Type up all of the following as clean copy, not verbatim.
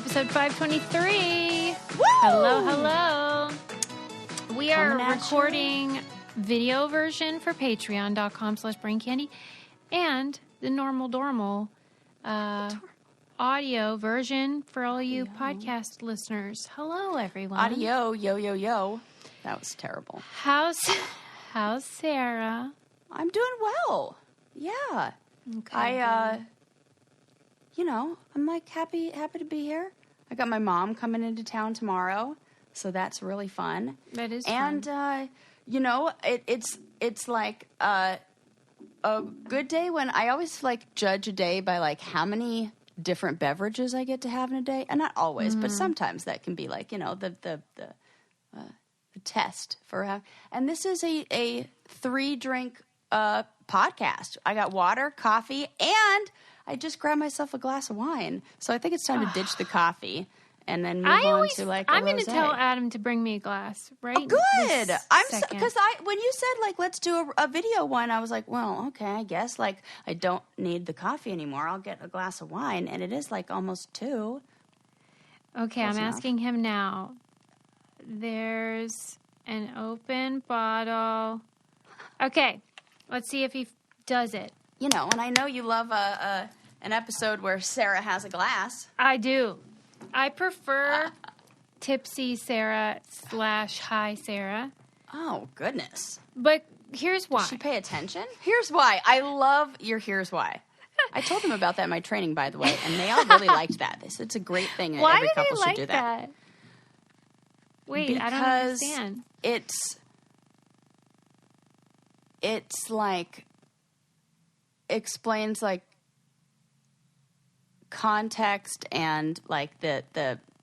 episode 523. Woo! Hello. We are recording video version for patreon.com/braincandy and the normal audio version for all you podcast listeners. Hello, everyone. Audio, yo. That was terrible. How's Sarah? I'm doing well. Yeah. Okay. I'm like happy to be here. I got my mom coming into town tomorrow, so that's really fun. That is fun. And it's like a good day when I always like judge a day by like how many different beverages I get to have in a day, and not always, but sometimes that can be like the test for and this is a 3-drink podcast. I got water, coffee, and I just grabbed myself a glass of wine. So I think it's time to ditch the coffee and then move on to like a I'm going to rosé. tell Adam to bring me a glass, right? Oh, good. Because When you said like let's do a video one, I was like, well, okay, I guess like I don't need the coffee anymore. I'll get a glass of wine, and it is like almost 2. Okay, I'm asking him now. There's an open bottle. Okay, let's see if he does it. And I know you love an episode where Sarah has a glass. I do. I prefer tipsy Sarah / high Sarah. Oh, goodness. But here's why. Does she pay attention? Here's why. I love your here's why. I told them about that in my training, by the way, and they all really liked that. It's a great thing. Why every couple do they should do that. Wait, because I don't understand. It's like explains like context and like the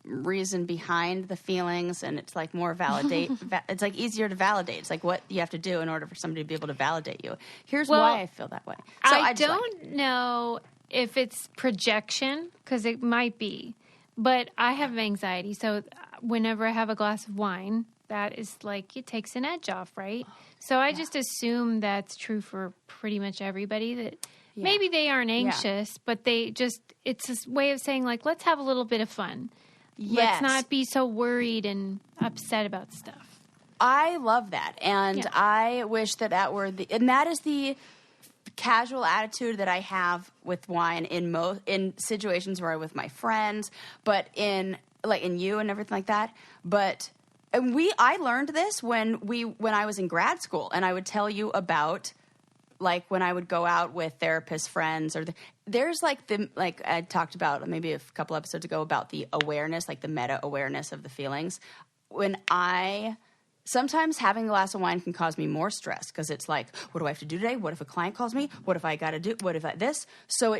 reason behind the feelings, and it's like more validate. It's like easier to validate. It's like what you have to do in order for somebody to be able to validate you. Here's why I feel that way. So I don't know if it's projection, because it might be, but I have anxiety. So whenever I have a glass of wine, that is like, it takes an edge off, right? So I just assume that's true for pretty much everybody, that maybe they aren't anxious, but it's a way of saying like, let's have a little bit of fun. Yes. Let's not be so worried and upset about stuff. I love that. And I wish that were and that is the casual attitude that I have with wine in situations where I'm with my friends, but in you and everything like that. But I learned this when I was in grad school, and I would tell you about like when I would go out with therapist friends, or there's like I talked about maybe a couple episodes ago about the awareness, like the meta awareness of the feelings. Sometimes having a glass of wine can cause me more stress, because it's like, what do I have to do today? What if a client calls me? What if I got to do? What if this? So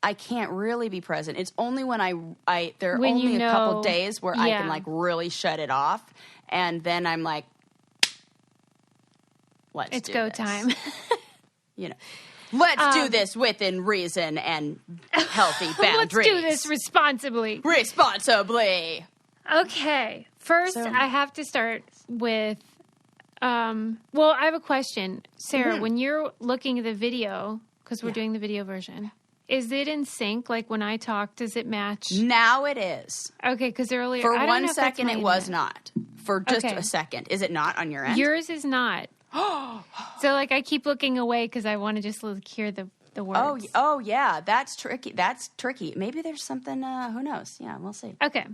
I can't really be present. It's only when there are only a couple days where I can like really shut it off, and then I'm like, it's go time. Let's do this within reason and healthy boundaries. Let's do this responsibly. Okay. First, I have to start with, I have a question. Sarah, when you're looking at the video, because we're doing the video version, is it in sync? Like when I talk, does it match? Now it is. Okay, because earlier... For 1 second, it was not. For just a second. Is it not on your end? Yours is not. So, like, I keep looking away because I want to just hear the words. Oh, yeah. That's tricky. Maybe there's something, who knows? Yeah, we'll see. Okay.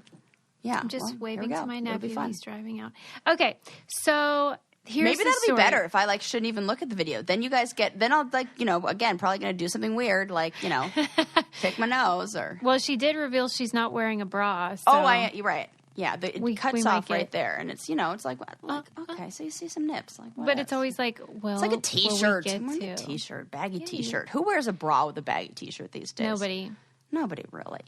Yeah. I'm just waving to my It'll be nephew. fun. He's driving out. Okay. So, here's Maybe that'll story. be better if I, shouldn't even look at the video. Then you guys then I'll, again, probably going to do something weird, pick my nose or... Well, she did reveal she's not wearing a bra, so... you're right. Yeah, it cuts off right there, and it's, it's like, okay, so you see some nips. Like, but it's always like, well, it's like a T-shirt. I'm a T-shirt, baggy T-shirt. Who wears a bra with a baggy T-shirt these days? Nobody really.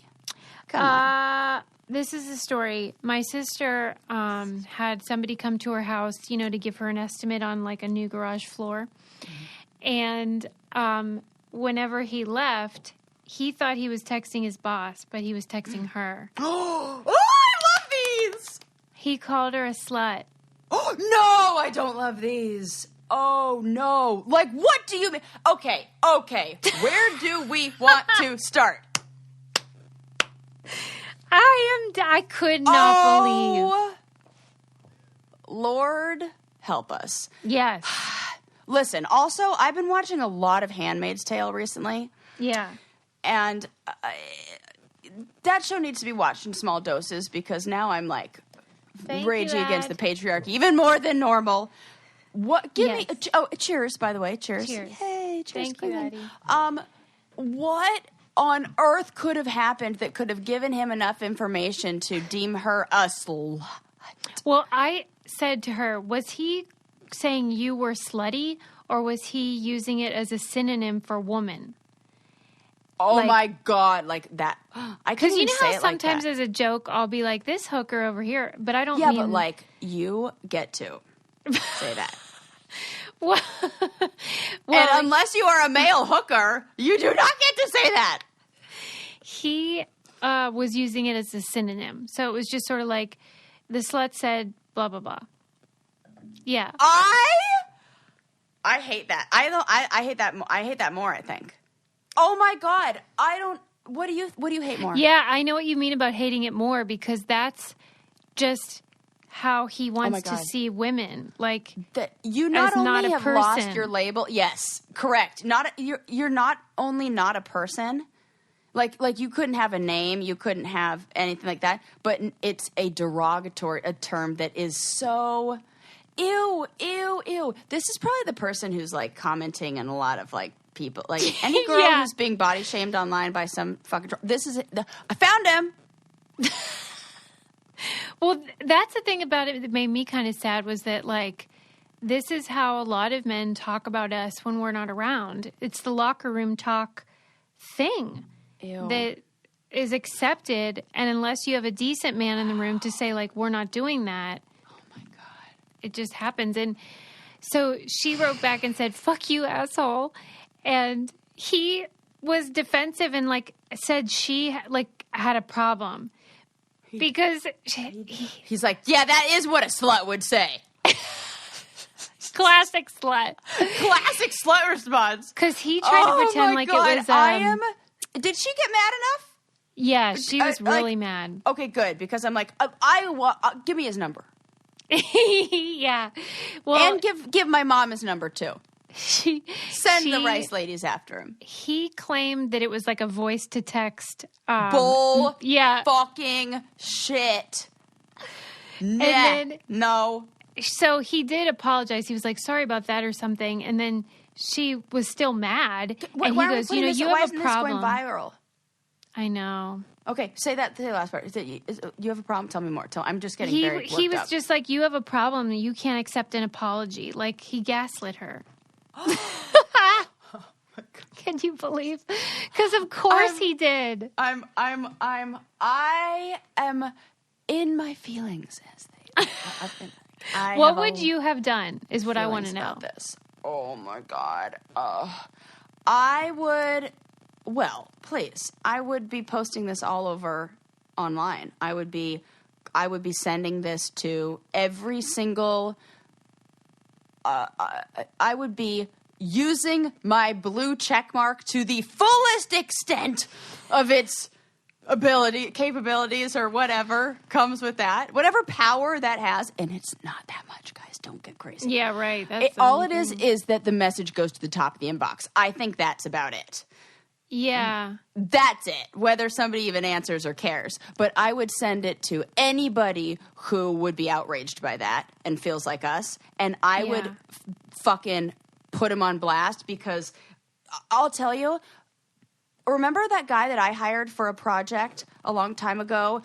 Come on. This is a story. My sister had somebody come to her house, to give her an estimate on like a new garage floor. Mm-hmm. And whenever he left, he thought he was texting his boss, but he was texting her. Oh, I love these! He called her a slut. Oh, no, I don't love these. Oh, no. Like, what do you mean? Okay. Where do we want to start? I I could not believe. Lord help us. Yes. Listen, also, I've been watching a lot of Handmaid's Tale recently. Yeah. And that show needs to be watched in small doses because now I'm like raging against the patriarchy even more than normal. What? Give me. Cheers! By the way, cheers. Cheers. Hey, cheers! Thank you, Addie. What on earth could have happened that could have given him enough information to deem her a slut? Well, I said to her, was he saying you were slutty, or was he using it as a synonym for woman? Oh my God, like that. I couldn't even say it like that. Because you know how sometimes as a joke, I'll be like, this hooker over here, but I don't mean... Yeah, but like, you get to say that. well, and unless you are a male hooker, you do not get to say that. He was using it as a synonym. So it was just sort of like, the slut said, blah, blah, blah. Yeah. I hate that. I hate that. I hate that more, I think. Oh my God. What do you hate more? Yeah, I know what you mean about hating it more because that's just how he wants to see women. Like that you not only have person. lost your label. Yes, correct. You're not only not a person. Like you couldn't have a name, you couldn't have anything like that, but it's a derogatory term that is so ew. This is probably the person who's like commenting in a lot of like people, like any girl who's being body shamed online by some fucking. This is I found him. Well, that's the thing about it that made me kind of sad was that like this is how a lot of men talk about us when we're not around. It's the locker room talk thing. Ew. That is accepted, and unless you have a decent man in the room to say, like, we're not doing that, oh my God, it just happens. And so she wrote back and said, fuck you, asshole. And he was defensive and, like, said she, like, had a problem. Because he's like, yeah, that is what a slut would say. Classic slut. Classic slut response. Because he tried to pretend like God. it was... Did she get mad enough? Yeah, she was really mad. Okay, good, because I'm like, give me his number. Yeah. Well, and give my mom his number, too. Send the rice ladies after him. He claimed that it was like a voice-to-text. Bull fucking shit. Nah, and then, no. So he did apologize. He was like, sorry about that or something. And then she was still mad. And he goes, you know, you have a problem. Why isn't this going viral? I know. Okay, say the last part. You have a problem? Tell me more. I'm just getting very worked up. He was just like, you have a problem. You can't accept an apology. Like, he gaslit her. Oh my God. Can you believe? Because of course he did. I am in my feelings as they. What would you have done? Is what I want to know. About this. Oh my God. I would. Well, please. I would be posting this all over online. I would be sending this to every single. I would be using my blue check mark to the fullest extent of its capabilities, or whatever comes with that, whatever power that has, and it's not that much, guys. Don't get crazy. Yeah, right. All it is that the message goes to the top of the inbox. I think that's about it. Yeah. That's it. Whether somebody even answers or cares. But I would send it to anybody who would be outraged by that and feels like us. And I would fucking put him on blast, because I'll tell you, remember that guy that I hired for a project a long time ago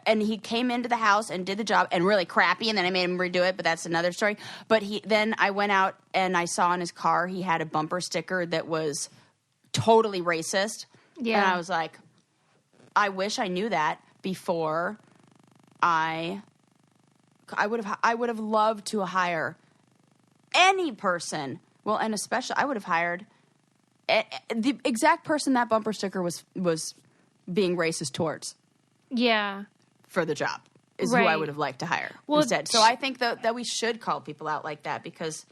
and he came into the house and did the job and really crappy, and then I made him redo it, but that's another story. But then I went out and I saw in his car he had a bumper sticker that was totally racist. Yeah. And I was like, I wish I knew that before I would have loved to hire any person. Well, and especially I would have hired the exact person that bumper sticker was being racist towards. Yeah. For the job is who I would have liked to hire instead. So I think that we should call people out like that, because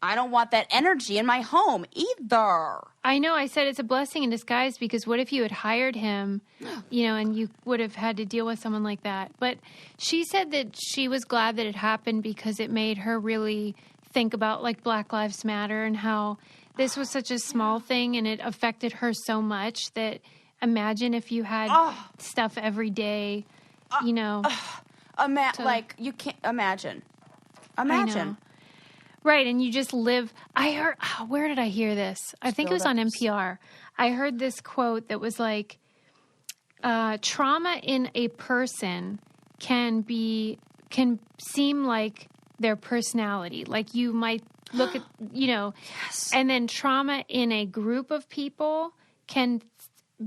I don't want that energy in my home either. I know. I said it's a blessing in disguise, because what if you had hired him, and you would have had to deal with someone like that? But she said that she was glad that it happened because it made her really think about like Black Lives Matter and how this was such a small thing and it affected her so much that imagine if you had stuff every day, like you can't imagine. Imagine. Right, and you just live. I heard, where did I hear this? I think it was on NPR. I heard this quote that was like, trauma in a person can seem like their personality. Like you might look at, yes. And then trauma in a group of people can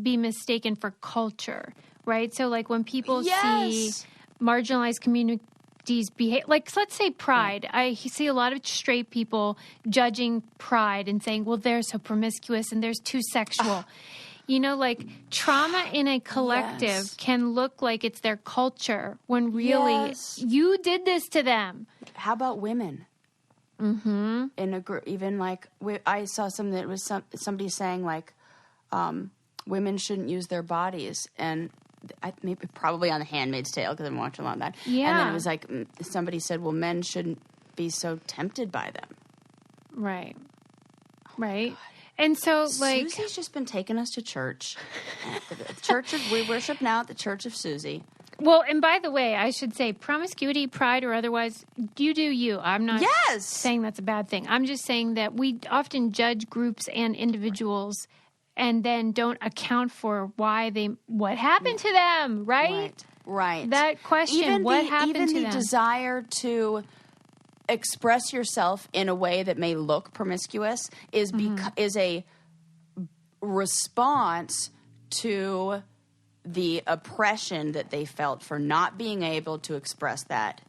be mistaken for culture, right? So like when people see marginalized communities behave, like let's say Pride. I see a lot of straight people judging Pride and saying, well, they're so promiscuous and they're too sexual. Like trauma in a collective can look like it's their culture when really you did this to them. How about women? Mm-hmm. In a group, even like I saw something that was somebody saying like women shouldn't use their bodies, and probably on The Handmaid's Tale because I'm watching a lot of that. Yeah. And then it was like somebody said, well, men shouldn't be so tempted by them. Right. Right. And so, like, Susie's just been taking us to church. We worship now at the Church of Susie. Well, and by the way, I should say promiscuity, pride, or otherwise, you do you. I'm not saying that's a bad thing. I'm just saying that we often judge groups and individuals and then don't account for what happened to them, right? Right. That question, what happened to them? Even the desire to express yourself in a way that may look promiscuous is a response to the oppression that they felt for not being able to express that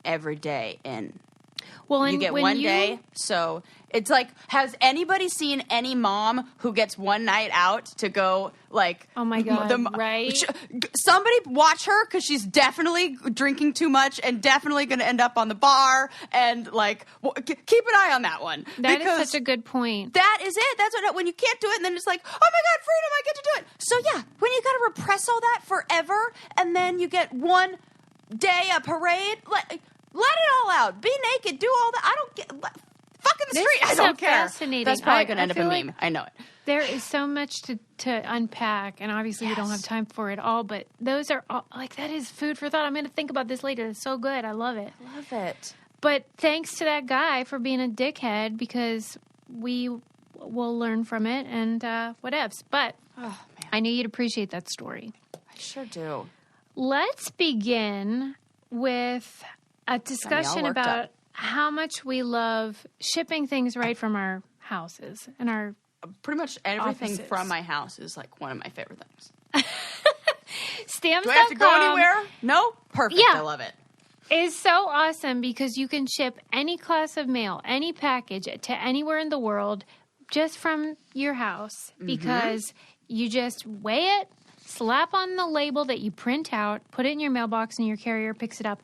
every day. And you get one day, so it's like, has anybody seen any mom who gets one night out to go, like... Oh, my God, right? Somebody watch her, because she's definitely drinking too much and definitely going to end up on the bar, and, like, keep an eye on that one. That is such a good point. That is it. That's what, when you can't do it, and then it's like, oh, my God, freedom, I get to do it. So, yeah, when you got to repress all that forever, and then you get one day, a parade, let it all out. Be naked. Do all that. I don't get... Fuck in the street. I don't care. Fascinating. That's probably going to end up a meme. I know it. There is so much to unpack, and obviously we don't have time for it all, but those are all, like, that is food for thought. I'm going to think about this later. It's so good. I love it. I love it. But thanks to that guy for being a dickhead, because we will learn from it and whatevs. But I knew you'd appreciate that story. I sure do. Let's begin with a discussion about how much we love shipping things right from our houses and our pretty much everything offices. From my house is like one of my favorite things. Stamps.com. Do I have to go anywhere? No? Perfect. Yeah. I love it. It's so awesome because you can ship any class of mail, any package to anywhere in the world just from your house because you just weigh it, slap on the label that you print out, put it in your mailbox, and your carrier picks it up.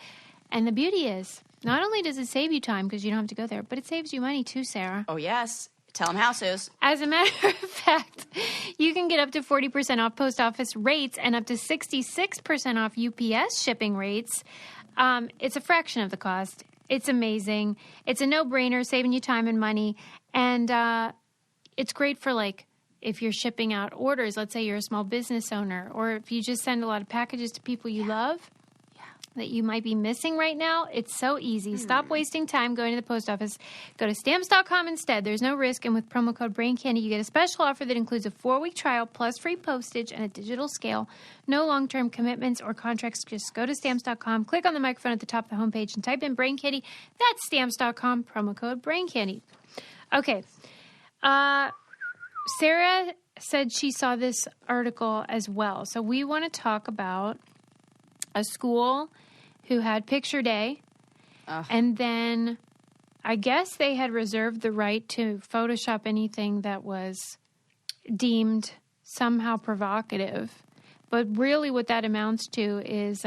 And the beauty is, not only does it save you time because you don't have to go there, but it saves you money too, Sarah. Oh, yes. Tell them how, Suze. As a matter of fact, you can get up to 40% off post office rates and up to 66% off UPS shipping rates. It's a fraction of the cost. It's amazing. It's a no-brainer, saving you time and money. And it's great for, like, if you're shipping out orders. Let's say you're a small business owner, or if you just send a lot of packages to people you love that you might be missing right now. It's so easy. Stop wasting time going to the post office. Go to Stamps.com instead. There's no risk. And with promo code BRAINCANDY, you get a special offer that includes a 4-week trial plus free postage and a digital scale. No long-term commitments or contracts. Just go to Stamps.com, click on the microphone at the top of the homepage, and type in BRAINCANDY. That's Stamps.com, promo code BRAINCANDY. Okay. Sarah said she saw this article as well. So we want to talk about a school who had picture day, and then I guess they had reserved the right to Photoshop anything that was deemed somehow provocative. But really what that amounts to is,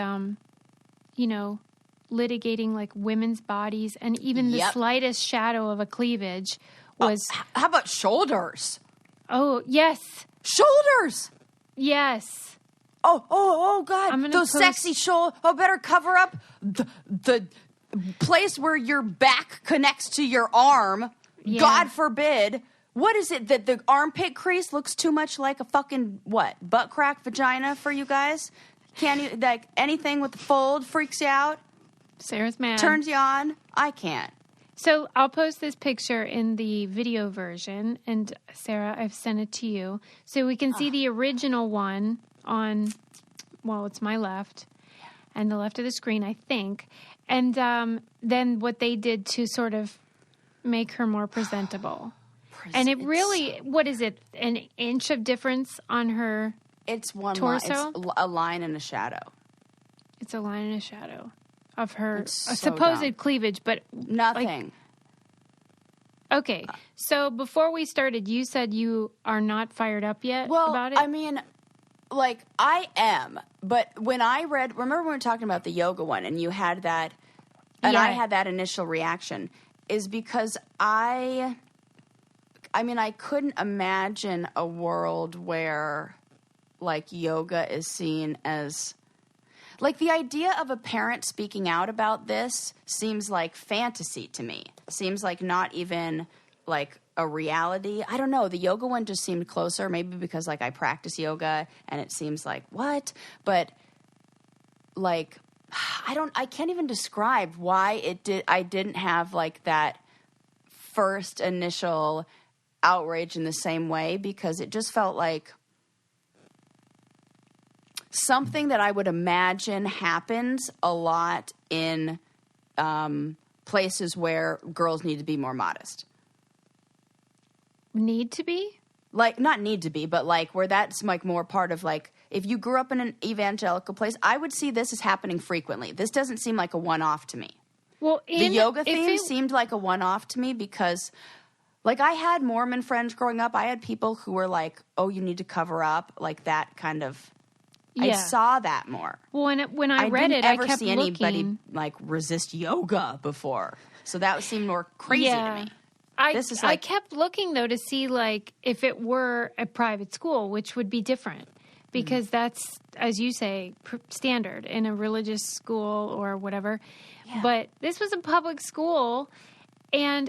litigating like women's bodies, and even the slightest shadow of a cleavage was. How about shoulders? Oh, yes. Shoulders. Yes. Oh, God. Those sexy shoulders. Oh, better cover up the place where your back connects to your arm. Yeah. God forbid. What is it that the armpit crease looks too much like a fucking, butt crack vagina for you guys? Can't you, like, anything with the fold freaks you out? Sarah's mad. Turns you on? I can't. So I'll post this picture in the video version, and Sarah, I've sent it to you. So we can see the original one on, it's my left, and the left of the screen, I think. And then what they did to sort of make her more presentable. And it really, what is it, an inch of difference on her It's one torso? line. It's a line and a shadow. It's a line and a shadow of her So supposed dumb. cleavage, but nothing. Okay, so before we started, you said you are not fired up yet about it? I mean, like, I am. But when I remember when we were talking about the yoga one, and you had that, and I had that initial reaction, is because I couldn't imagine a world where, like, yoga is seen as... Like, the idea of a parent speaking out about this seems like fantasy to me. Seems like not even, like, a reality. I don't know. The yoga one just seemed closer, maybe because, like, I practice yoga, and it seems like, what? But, like, I can't even describe why I didn't have, like, that first initial outrage in the same way, because it just felt like something that I would imagine happens a lot in places where girls need to be more modest. Need to be? Like, not need to be, but, like, where that's, like, more part of, like, if you grew up in an evangelical place, I would see this as happening frequently. This doesn't seem like a one-off to me. Well, the yoga theme seemed like a one-off to me because... Like, I had Mormon friends growing up. I had people who were like, oh, you need to cover up. Like, that kind of... Yeah. I saw that more. Well, when I read it, I kept looking. I didn't ever see anybody, like, resist yoga before. So that seemed more crazy to me. I kept looking, though, to see, like, if it were a private school, which would be different. Because that's, as you say, standard in a religious school or whatever. Yeah. But this was a public school, and...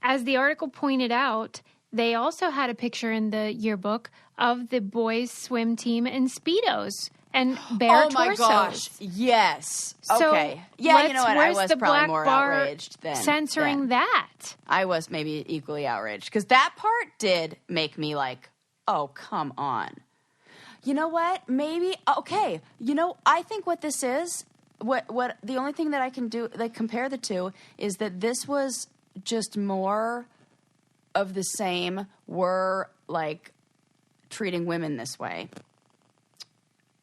As the article pointed out, they also had a picture in the yearbook of the boys' swim team in Speedos and bare torsos. Oh, my gosh. Yes. So okay. Yeah, you know what? I was probably more outraged than... censoring that. I was maybe equally outraged. Because that part did make me like, oh, come on. You know what? Maybe... Okay. You know, I think what this is... What the only thing that I can do, like, compare the two, is that this was... just more of the same. We're, like, treating women this way.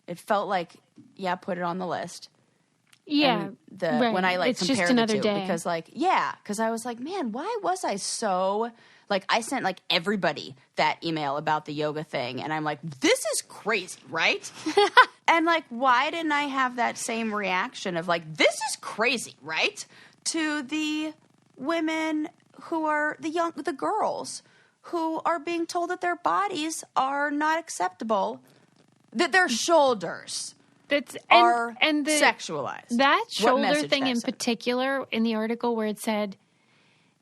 It felt like, put it on the list. Yeah. Right. When I, like, it's compare just another the two. day. Because, like, because I was like, man, why was I so... Like, I sent, like, everybody that email about the yoga thing. And I'm like, this is crazy, right? And, like, why didn't I have that same reaction of, like, this is crazy, right? To the... women who are the girls who are being told that their bodies are not acceptable, that their shoulders are sexualized. That shoulder thing in particular in the article where it said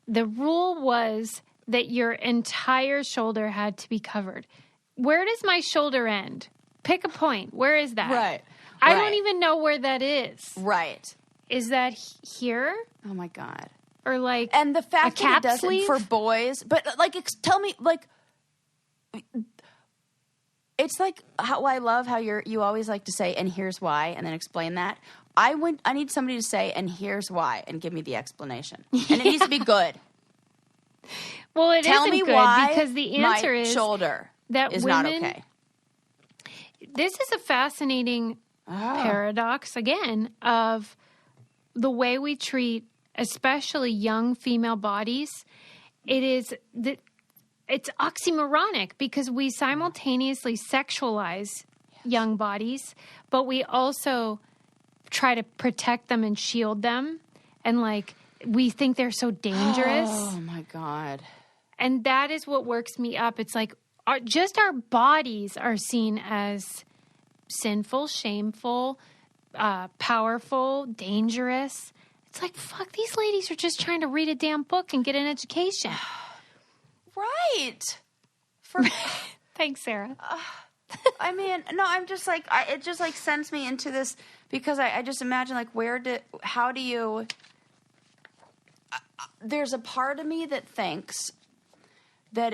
the rule was that your entire shoulder had to be covered. Where does my shoulder end? Pick a point. Where is that? Right. I don't even know where that is. Right. Is that here? Oh my God. Or like and the fact that it doesn't sleeve? For boys, but like tell me, like, it's like how I love how you always like to say, and here's why, and then explain that. I need somebody to say, and here's why, and give me the explanation, and it needs to be good. Well, it tell isn't me good why because the answer my is shoulder that is women, not okay. This is a fascinating paradox again of the way we treat. Especially young female bodies, it's oxymoronic because we simultaneously sexualize young bodies, but we also try to protect them and shield them. And like, we think they're so dangerous. Oh my God. And that is what works me up. It's like just our bodies are seen as sinful, shameful, powerful, dangerous. It's like, fuck, these ladies are just trying to read a damn book and get an education. Right. Thanks, Sarah. I mean, no, I'm just like, it just like sends me into this because I just imagine like how do you, there's a part of me that thinks that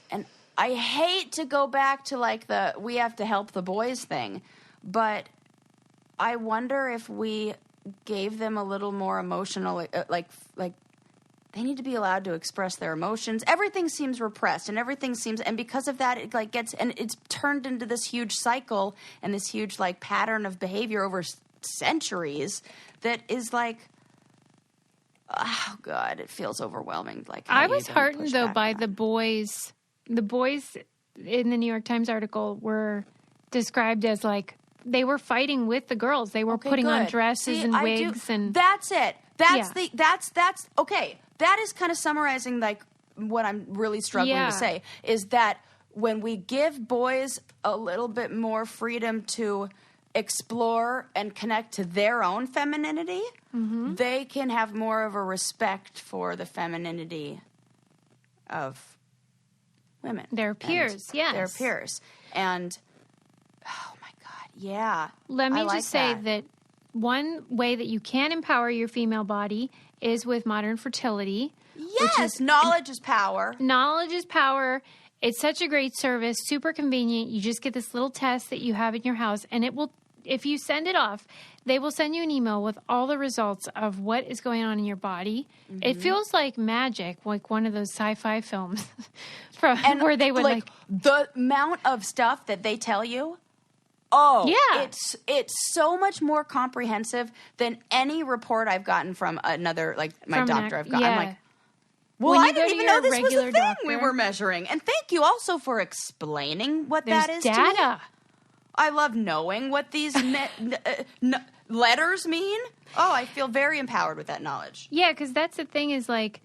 and I hate to go back to like we have to help the boys thing, but I wonder if we gave them a little more emotional, like they need to be allowed to express their emotions. Everything seems repressed and because of that, it like it's turned into this huge cycle and this huge like pattern of behavior over centuries that is like, oh God, it feels overwhelming. Like I was heartened though by the boys. The boys in the New York Times article were described as like they were fighting with the girls. They were putting on dresses and wigs and that's it. That's okay. That is kind of summarizing like what I'm really struggling to say is that when we give boys a little bit more freedom to explore and connect to their own femininity, they can have more of a respect for the femininity of women. Their peers, yes. Their peers. And, oh my God, yeah. Let me just say that one way that you can empower your female body is with modern fertility. Yes, knowledge is power. Knowledge is power. It's such a great service, super convenient. You just get this little test that you have in your house, and it will, if you send it off, they will send you an email with all the results of what is going on in your body. It feels like magic, like one of those sci-fi films where they would like the amount of stuff that they tell you. Oh, yeah. It's so much more comprehensive than any report I've gotten from another, like my doctor I've gotten. Yeah. I'm like, well, I didn't even know this was the thing we were measuring. And thank you also for explaining what that is data. To me. I love knowing what these letters mean. Oh, I feel very empowered with that knowledge. Yeah, because that's the thing is like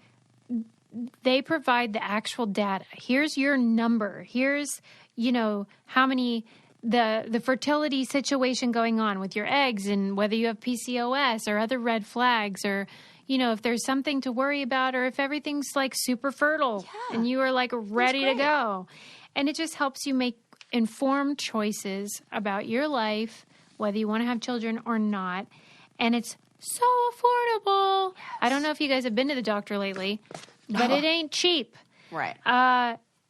they provide the actual data. Here's your number. Here's, how many... the fertility situation going on with your eggs and whether you have PCOS or other red flags or, if there's something to worry about or if everything's like super fertile and you are like ready to go. And it just helps you make informed choices about your life, whether you want to have children or not. And it's so affordable. Yes. I don't know if you guys have been to the doctor lately, but it ain't cheap. Right.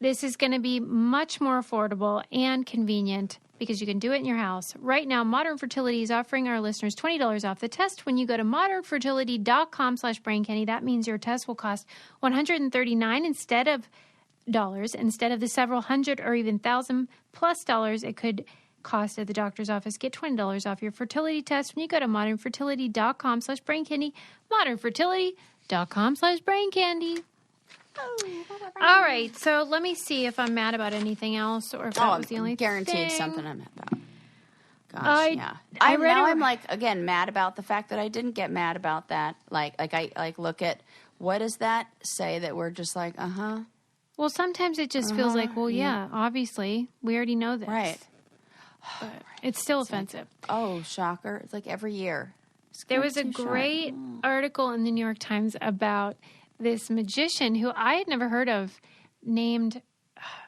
This is going to be much more affordable and convenient because you can do it in your house. Right now, Modern Fertility is offering our listeners $20 off the test when you go to modernfertility.com/braincandy. That means your test will cost $139 instead of the several hundred or even $1,000+ it could cost at the doctor's office. Get $20 off your fertility test when you go to modernfertility.com/braincandy. modernfertility.com/braincandy. All right, so let me see if I'm mad about anything else or if that was the only guaranteed thing. something I'm mad about. Gosh, yeah. I'm like, again, mad about the fact that I didn't get mad about that. Like I look at, what does that say that we're just like, Well, sometimes it just feels like, well, yeah, obviously, we already know this. Right. But it's still offensive. Like, oh, shocker. It's like every year. There was a great article in the New York Times about this magician who I had never heard of named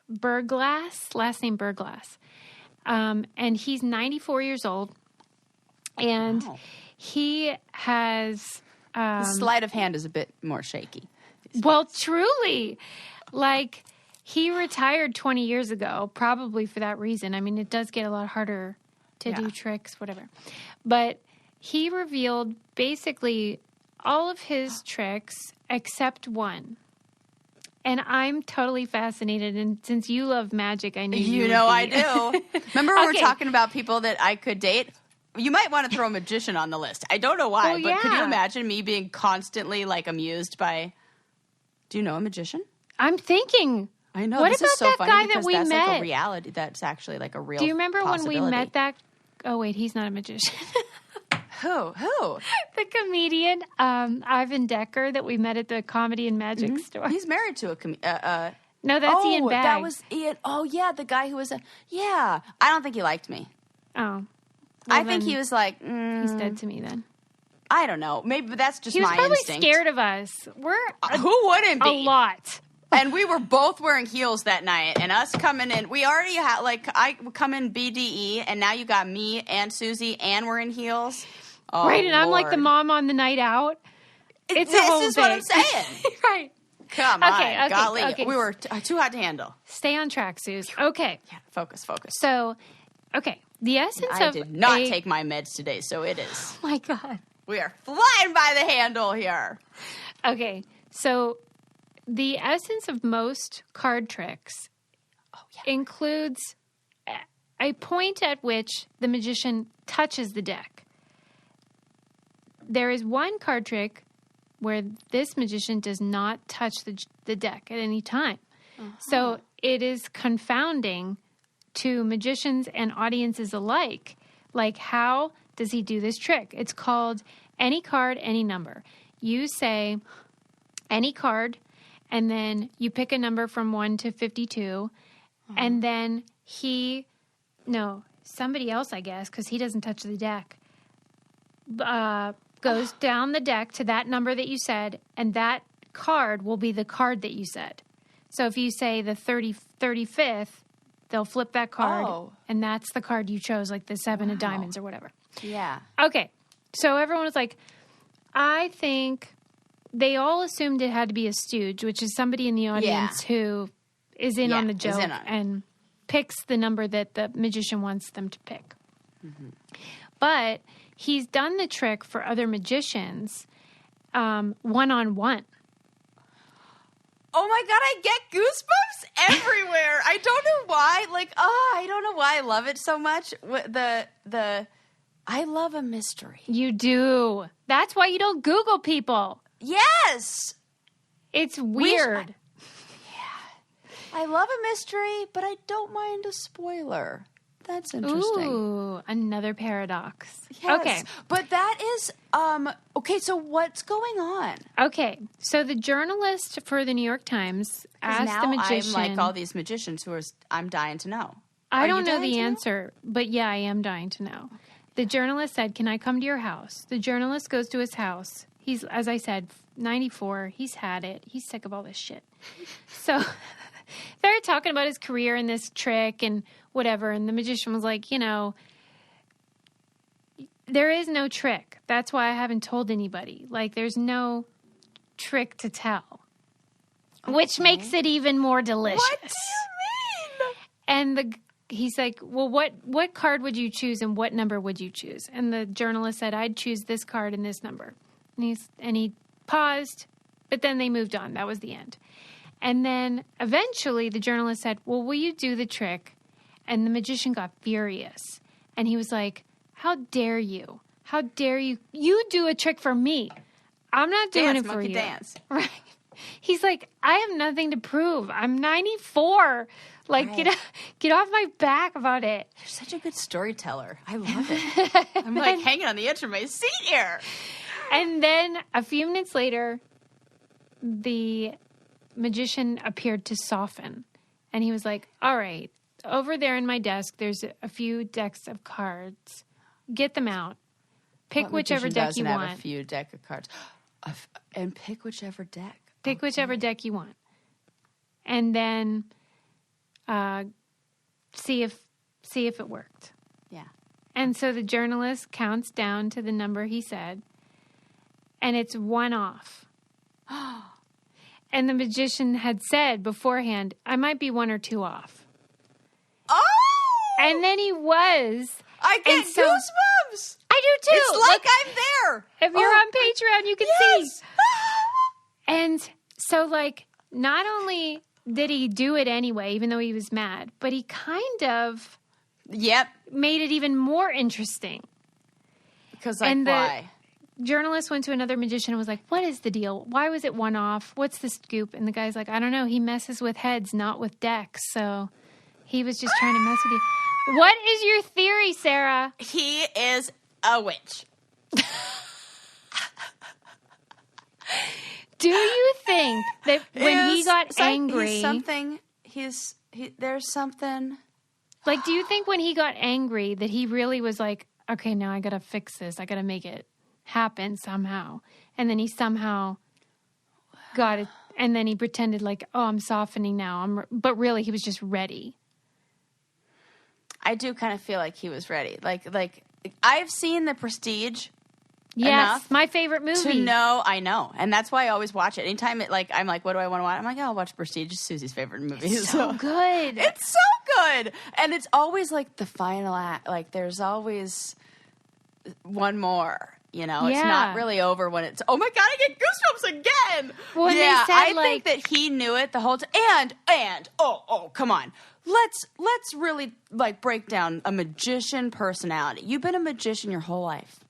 Berglass, last name Berglass. And he's 94 years old. And he has... the sleight of hand is a bit more shaky. Well, truly. Like, he retired 20 years ago, probably for that reason. I mean, it does get a lot harder to do tricks, whatever. But he revealed basically all of his tricks except one. And I'm totally fascinated. And since you love magic, I knew you know I do. Remember when we were talking about people that I could date? You might want to throw a magician on the list. I don't know why, but could you imagine me being constantly like amused by... Do you know a magician? I'm thinking... I know. What this about is so that funny guy that we that's met? Like a reality. That's actually like a real Do you remember when we possibility. met that... Oh, wait, he's not a magician. Who? The comedian Ivan Decker that we met at the Comedy and Magic store. He's married to a no, that's Ian Bagg. That was Ian. Oh, yeah, the guy who was I don't think he liked me. Oh. Well, I think he was like... he's dead to me then. I don't know. Maybe that's just my instinct. He was probably scared of us. Who wouldn't be? A lot. And we were both wearing heels that night, and us coming in, we already had, I come in BDE, and now you got me and Susie, and we're in heels. Oh, right, and Lord. I'm like the mom on the night out. This is what I'm saying. Right. Come on, golly. Okay. We were too hot to handle. Stay on track, Suze. Okay. Yeah, focus. So, okay, the essence I did not take my meds today, so it is. Oh, my God. We are flying by the handle here. Okay, so the essence of most card tricks includes a point at which the magician touches the deck. There is one card trick where this magician does not touch the deck at any time. So it is confounding to magicians and audiences alike. Like, how does he do this trick? It's called any card, any number. You say any card, and then you pick a number from 1 to 52, and then somebody else, I guess, because he doesn't touch the deck, goes down the deck to that number that you said, and that card will be the card that you said. So if you say the 35th, they'll flip that card, and that's the card you chose, like the 7 of diamonds or whatever. Yeah. Okay. So everyone was like, I think they all assumed it had to be a stooge, which is somebody in the audience who is in on the joke and picks the number that the magician wants them to pick. Mm-hmm. But he's done the trick for other magicians one-on-one. Oh my God, I get goosebumps everywhere. I don't know why. I don't know why I love it so much. I love a mystery. You do. That's why you don't Google people. Yes. It's weird. I love a mystery, but I don't mind a spoiler. That's interesting. Ooh, another paradox. Yes. Okay. But that is, okay, so what's going on? Okay, so the journalist for the New York Times asked the magician. I'm like all these magicians who I'm dying to know. I don't know the answer, but yeah, I am dying to know. Okay. The journalist said, "Can I come to your house?" The journalist goes to his house. He's, as I said, 94. He's had it. He's sick of all this shit. So they're talking about his career and this trick and whatever. And the magician was like, there is no trick. That's why I haven't told anybody. Like, there's no trick to tell. Okay. Which makes it even more delicious. What do you mean? And he's like, well, what card would you choose and what number would you choose? And the journalist said, I'd choose this card and this number. And he paused, but then they moved on. That was the end. And then eventually the journalist said, well, will you do the trick? And the magician got furious. And he was like, how dare you? How dare you? You do a trick for me. I'm not doing it for you. Dance. Right. He's like, I have nothing to prove. I'm 94. Like, right. Get off my back about it. You're such a good storyteller. I love it. I'm like hanging on the edge of my seat here. And then a few minutes later, the magician appeared to soften. And he was like, all right, over there in my desk, there's a few decks of cards. Get them out. Pick whichever deck you want. Have a few deck of cards. And pick whichever deck. Pick whichever deck you want. And then see if it worked. Yeah. And so the journalist counts down to the number he said, and it's 1 off. And the magician had said beforehand, I might be 1 or 2 off. Oh! And then he was. I get goosebumps. I do too. It's like I'm there. If you're on Patreon, you can see. And so, not only did he do it anyway, even though he was mad, but he kind of made it even more interesting. Because why? The journalist went to another magician and was like, what is the deal? Why was it 1 off? What's the scoop? And the guy's like, I don't know. He messes with heads, not with decks. So he was just trying to mess with you. What is your theory, Sarah? He is a witch. Do you think that when he got angry... There's something... Like, do you think when he got angry that he really was like, okay, now I got to fix this. I got to make it happen somehow. And then he somehow got it. And then he pretended like, oh, I'm softening now. But really, he was just ready. I do kind of feel like he was ready. Like I've seen The Prestige. Yes, enough my favorite movie. To know, I know. And that's why I always watch it. Anytime I'm like, what do I want to watch? I'm like, oh, I'll watch Prestige. It's Susie's favorite movie. It's so good. It's so good. And it's always like the final act. Like there's always one more. You know, It's not really over when it's, oh my God, I get goosebumps again. Well, I think that he knew it the whole time. And, come on. Let's really like break down a magician personality. You've been a magician your whole life.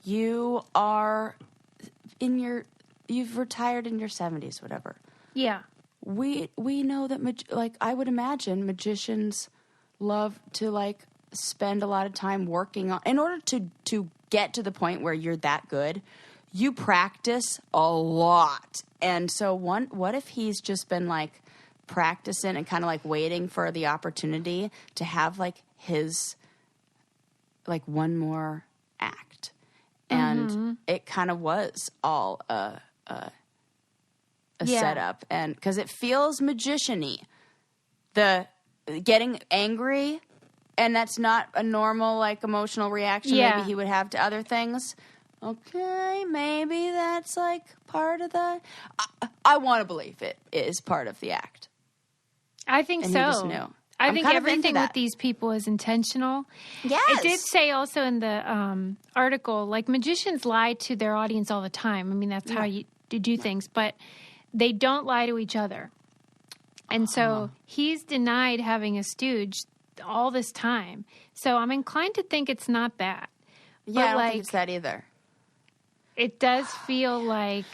You are you've retired in your 70s, whatever. Yeah. We know that, I would imagine magicians love to, like, spend a lot of time working on, in order to get to the point where you're that good, you practice a lot. And so what if he's just been, like, practicing and kind of, like, waiting for the opportunity to have, like, his, like, one more act. And it kind of was all a setup, and because it feels magician-y, the getting angry, and that's not a normal like emotional reaction maybe he would have to other things. Okay, maybe that's like part of the. I want to believe it is part of the act. I think and so. He just knew. I think everything with these people is intentional. Yes. It did say also in the article, like, magicians lie to their audience all the time. I mean, that's how you do things. But they don't lie to each other. And so he's denied having a stooge all this time. So I'm inclined to think it's not that. Yeah, I don't think it's that either. It does feel like...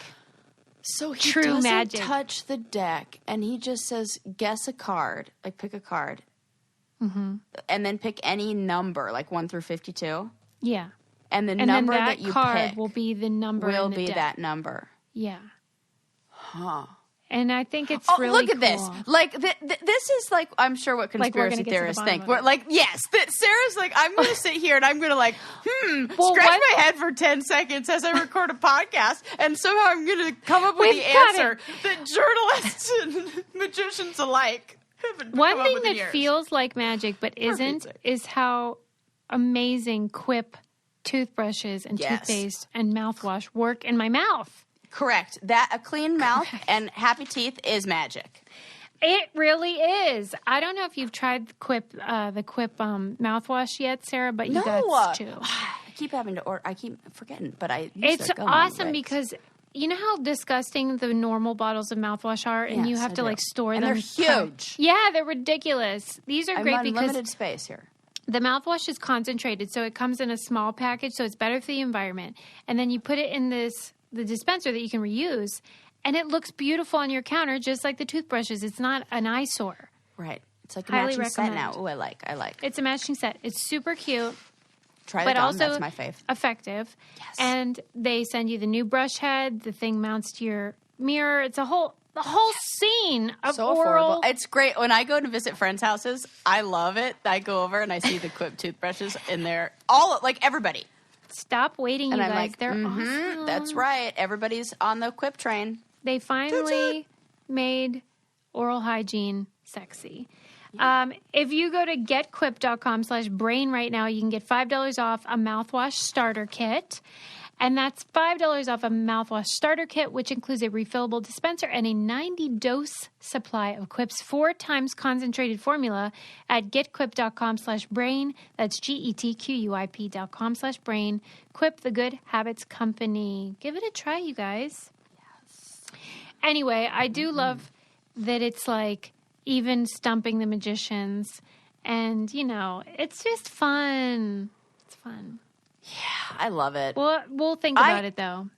So he true doesn't magic. Touch the deck, and he just says, guess a card, like pick a card, and then pick any number, like 1 through 52. Yeah, and the number that you card pick will be the number. Will in the be deck. that number. Yeah. Huh. And I think it's look really at this. Like, this is, like, I'm sure what conspiracy theorists think. We're like, yes, that Sarah's like, I'm going to sit here and I'm going to, like, scratch my head for 10 seconds as I record a podcast, and somehow I'm going to come up with the answer that journalists and magicians alike haven't One come up thing with that in years. feels like magic but isn't is how amazing Quip toothbrushes and toothpaste and mouthwash work in my mouth. Correct. That a clean mouth and happy teeth is magic. It really is. I don't know if you've tried the Quip mouthwash yet, Sarah, but you got to. I keep having to order. I keep forgetting, but It's awesome because you know how disgusting the normal bottles of mouthwash are, and you have to like store them. They're huge. Yeah, they're ridiculous. These are great because limited space here. The mouthwash is concentrated, so it comes in a small package, so it's better for the environment. And then you put it in the dispenser that you can reuse, and it looks beautiful on your counter, just like the toothbrushes. It's not an eyesore. Right. It's like a Highly matching set recommend. now. Ooh, I like. It's a matching set. It's super cute. Try but it on. Also That's my fave. Effective. Yes. And they send you the new brush head. The thing mounts to your mirror. It's the whole scene of so oral. affordable. It's great. When I go to visit friends' houses, I love it. I go over and I see the Quip toothbrushes in there. Everybody. Stop waiting, you and I'm guys. like, They're awesome. That's right. Everybody's on the Quip train. They finally made oral hygiene sexy. If you go to getquip.com/brain right now, you can get $5 off a mouthwash starter kit. And that's $5 off a mouthwash starter kit, which includes a refillable dispenser and a 90-dose supply of Quip's 4 times concentrated formula at getquip.com/brain. That's GETQUIP.com/brain. Quip, the Good Habits Company. Give it a try, you guys. Yes. Anyway, I do love that it's like even stumping the magicians. And, you know, it's just fun. It's fun. Yeah, I love it. We'll think about it, though.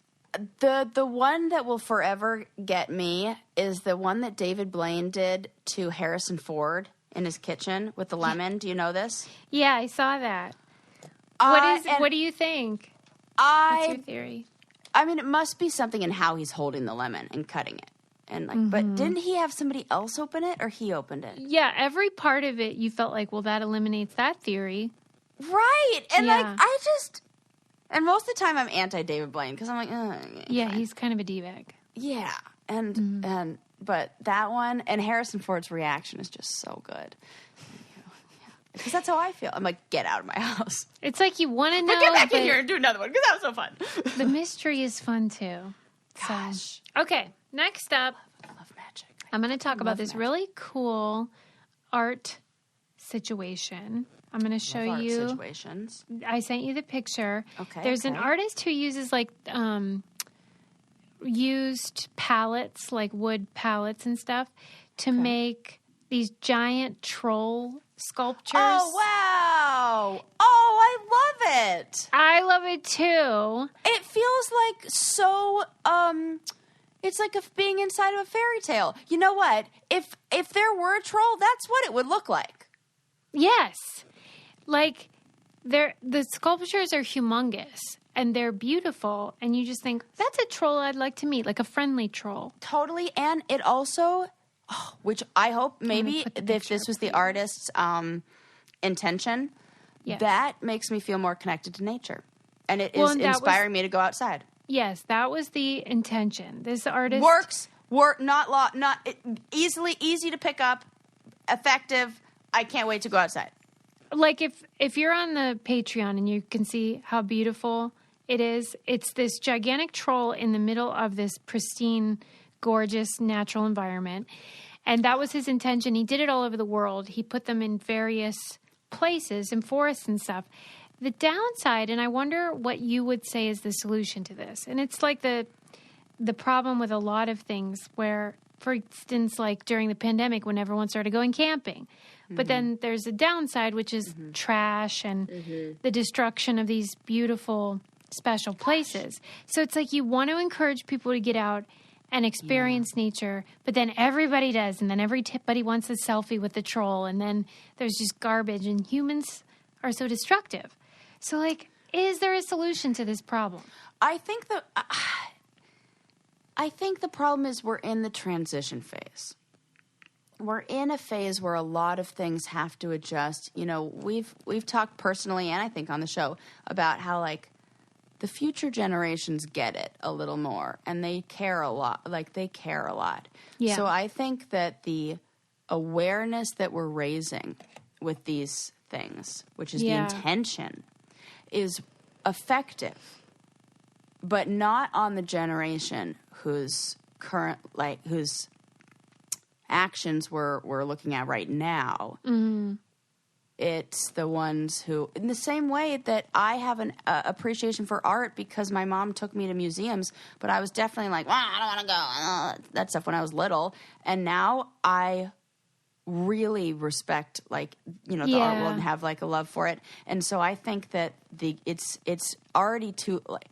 The one that will forever get me is the one that David Blaine did to Harrison Ford in his kitchen with the lemon. Do you know this? Yeah, I saw that. What do you think? What's your theory? I mean, it must be something in how he's holding the lemon and cutting it. And but didn't he have somebody else open it, or he opened it? Yeah, every part of it you felt like, well, that eliminates that theory. Right. And and most of the time I'm anti-David Blaine because I'm like, yeah, fine. He's kind of a D-bag. Yeah. But that one, and Harrison Ford's reaction is just so good. Because that's how I feel. I'm like, get out of my house. It's like you want to know. But get back in here and do another one, because that was so fun. The mystery is fun, too. Gosh. So, okay, next up. I love magic. I'm going to talk about this really cool art situation. I'm going to show you. Situations. I sent you the picture. Okay. There's an artist who uses, like, used pallets, like wood pallets and stuff, to make these giant troll sculptures. Oh, wow. Oh, I love it. I love it too. It feels like so, it's like being inside of a fairy tale. You know what? If there were a troll, that's what it would look like. Yes. Like, the sculptures are humongous. And they're beautiful, and you just think, that's a troll I'd like to meet, like a friendly troll. Totally, and it also, which I hope maybe if this was the artist's intention, that makes me feel more connected to nature. And it is inspiring me to go outside. Yes, that was the intention. This artist... easy to pick up, effective. I can't wait to go outside. Like, if you're on the Patreon and you can see how beautiful... It's this gigantic troll in the middle of this pristine, gorgeous, natural environment. And that was his intention. He did it all over the world. He put them in various places, in forests and stuff. The downside, and I wonder what you would say is the solution to this. And it's like the problem with a lot of things where, for instance, like during the pandemic when everyone started going camping. But then there's a downside, which is trash and the destruction of these beautiful... special places. So it's like you want to encourage people to get out and experience nature, but then everybody does, and then everybody wants a selfie with the troll, and then there's just garbage, and humans are so destructive. So, like, is there a solution to this problem? I think the problem is we're in the transition phase. We're in a phase where a lot of things have to adjust. You know, we've talked personally, and I think on the show, about how, like, the future generations get it a little more, and they care a lot. Yeah. So I think that the awareness that we're raising with these things, which is the intention, is effective, but not on the generation whose actions we're looking at right now. Mm-hmm. It's the ones who, in the same way that I have an appreciation for art because my mom took me to museums, but I was definitely like, I don't want to go, that stuff when I was little. And now I really respect, like, you know, the art world and have, like, a love for it. And so I think that it's already too, like,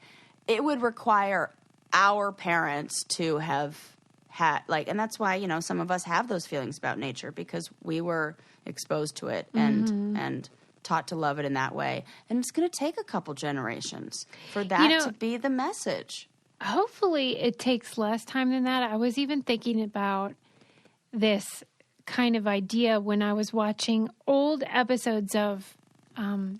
it would require our parents to have had, like, and that's why, you know, some of us have those feelings about nature because we were exposed to it and taught to love it in that way. And it's going to take a couple generations for that to be the message. Hopefully it takes less time than that. I was even thinking about this kind of idea when I was watching old episodes of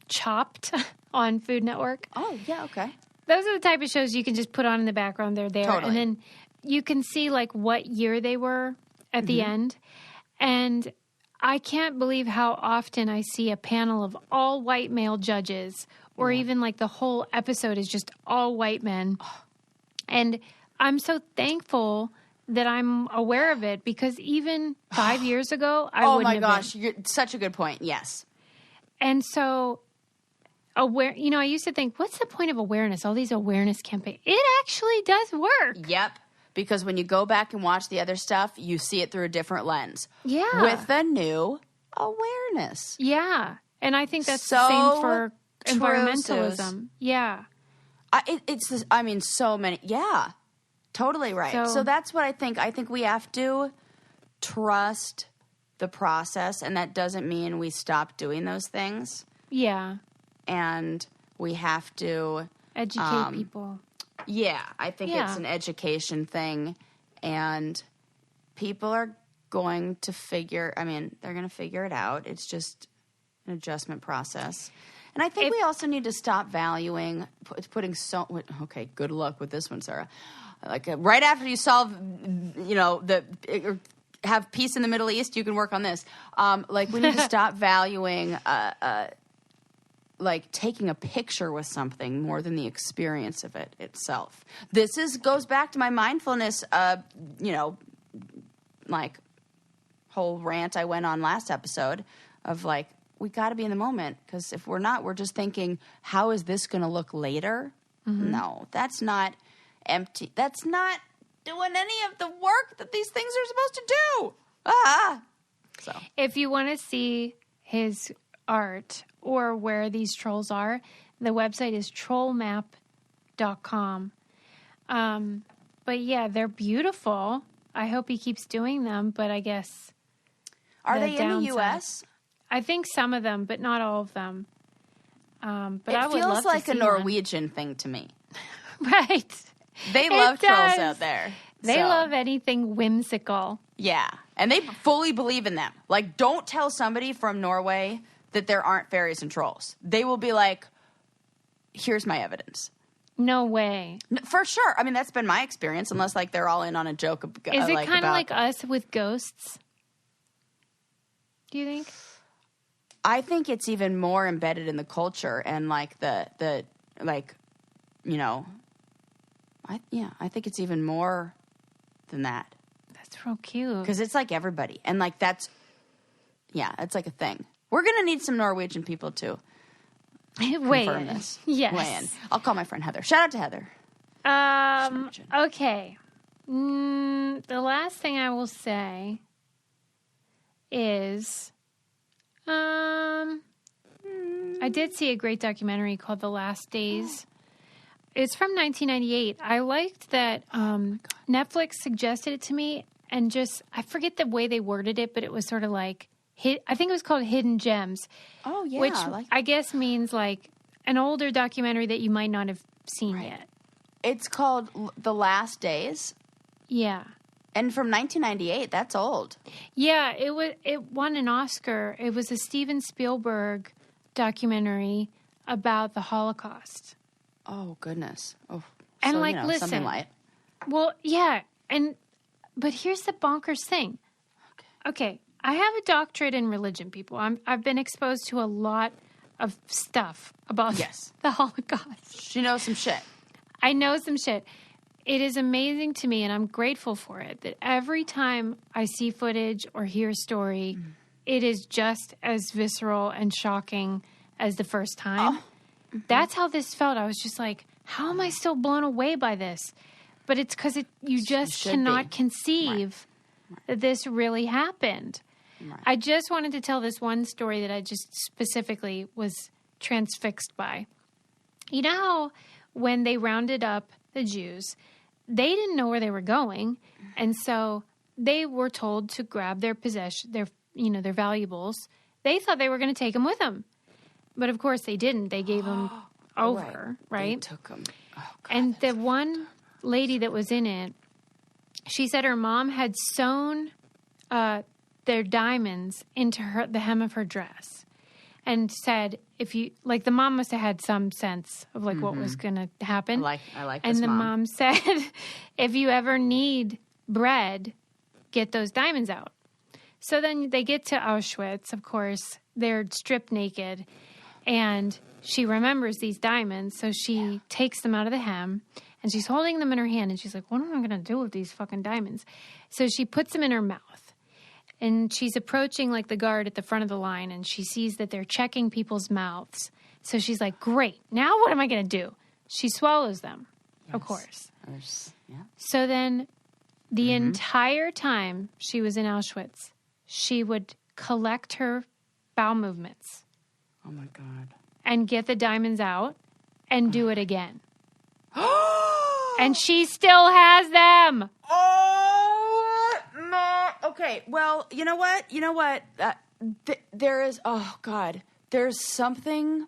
Chopped on Food Network. Oh, yeah, okay. Those are the type of shows you can just put on in the background. They're there. Totally. And then you can see, like, what year they were at the end. And I can't believe how often I see a panel of all white male judges, or even, like, the whole episode is just all white men. And I'm so thankful that I'm aware of it because even 5 years ago, I wouldn't have been. Oh, my gosh. Such a good point. Yes. And so, I used to think, what's the point of awareness? All these awareness campaigns. It actually does work. Yep. Because when you go back and watch the other stuff, you see it through a different lens. Yeah. With a new awareness. Yeah. And I think that's the same for environmentalism. Suze. Yeah. So many. Yeah. Totally right. So that's what I think. I think we have to trust the process, and that doesn't mean we stop doing those things. Yeah. and we have to educate people. Yeah, I think it's an education thing, and people are going to they're going to figure it out. It's just an adjustment process. And I think we also need to stop valuing putting okay, good luck with this one, Sarah. Like right after you solve, have peace in the Middle East, you can work on this. We need to stop valuing taking a picture with something more than the experience of it itself. This goes back to my mindfulness, whole rant I went on last episode of we got to be in the moment, because if we're not, we're just thinking, how is this going to look later? Mm-hmm. No, that's not empty. That's not doing any of the work that these things are supposed to do. So if you want to see his art or where these trolls are, the website is trollmap.com. But yeah, they're beautiful. I hope he keeps doing them, but I guess... Are they in the U.S.? I think some of them, but not all of them. But I would love to see It feels like a Norwegian thing to me. Right. They love trolls out there. They love anything whimsical. Yeah. And they fully believe in them. Don't tell somebody from Norway that there aren't fairies and trolls. They will be like, here's my evidence. No way. For sure. I mean, that's been my experience, unless they're all in on a joke. Is it kind of like us with ghosts? Do you think? I think it's even more embedded in the culture and I think it's even more than that. That's real cute. Because it's everybody. And it's like a thing. We're going to need some Norwegian people too. Confirm this. Yes. Weigh in. I'll call my friend Heather. Shout out to Heather. Okay. The last thing I will say is... I did see a great documentary called The Last Days. It's from 1998. I liked that Netflix suggested it to me, and I forget the way they worded it, but it was sort of I think it was called Hidden Gems. Oh, yeah. Which I guess means an older documentary that you might not have seen yet. It's called The Last Days. Yeah. And from 1998, that's old. Yeah, it won an Oscar. It was a Steven Spielberg documentary about the Holocaust. Oh, goodness. Oh, and so, listen. Something light. Well, yeah, but here's the bonkers thing. Okay, I have a doctorate in religion, people. I've been exposed to a lot of stuff about the Holocaust. She knows some shit. I know some shit. It is amazing to me, and I'm grateful for it, that every time I see footage or hear a story, it is just as visceral and shocking as the first time. Oh. Mm-hmm. That's how this felt. I was just like, how am I still blown away by this? But it's because you just cannot conceive that this really happened. Right. I just wanted to tell this one story that I just specifically was transfixed by. You know how when they rounded up the Jews, they didn't know where they were going, and so they were told to grab their their valuables. They thought they were going to take them with them, but of course they didn't. They gave them over, right? They took them. Oh, God, and the one lady that was in it, she said her mom had sewn their diamonds into the hem of her dress, and said, if you the mom must have had some sense of what was going to happen. I like and this the mom said, if you ever need bread, get those diamonds out. So then they get to Auschwitz, of course, they're stripped naked, and she remembers these diamonds, so she takes them out of the hem, and she's holding them in her hand, and she's like, what am I going to do with these fucking diamonds? So she puts them in her mouth. And she's approaching the guard at the front of the line, and she sees that they're checking people's mouths. So she's like, great, now what am I going to do? She swallows them, of course. Yeah. So then the entire time she was in Auschwitz, she would collect her bowel movements. Oh, my God. And get the diamonds out and do it again. And she still has them. Oh, no. Okay, well, you know what? There is, oh, God, there's something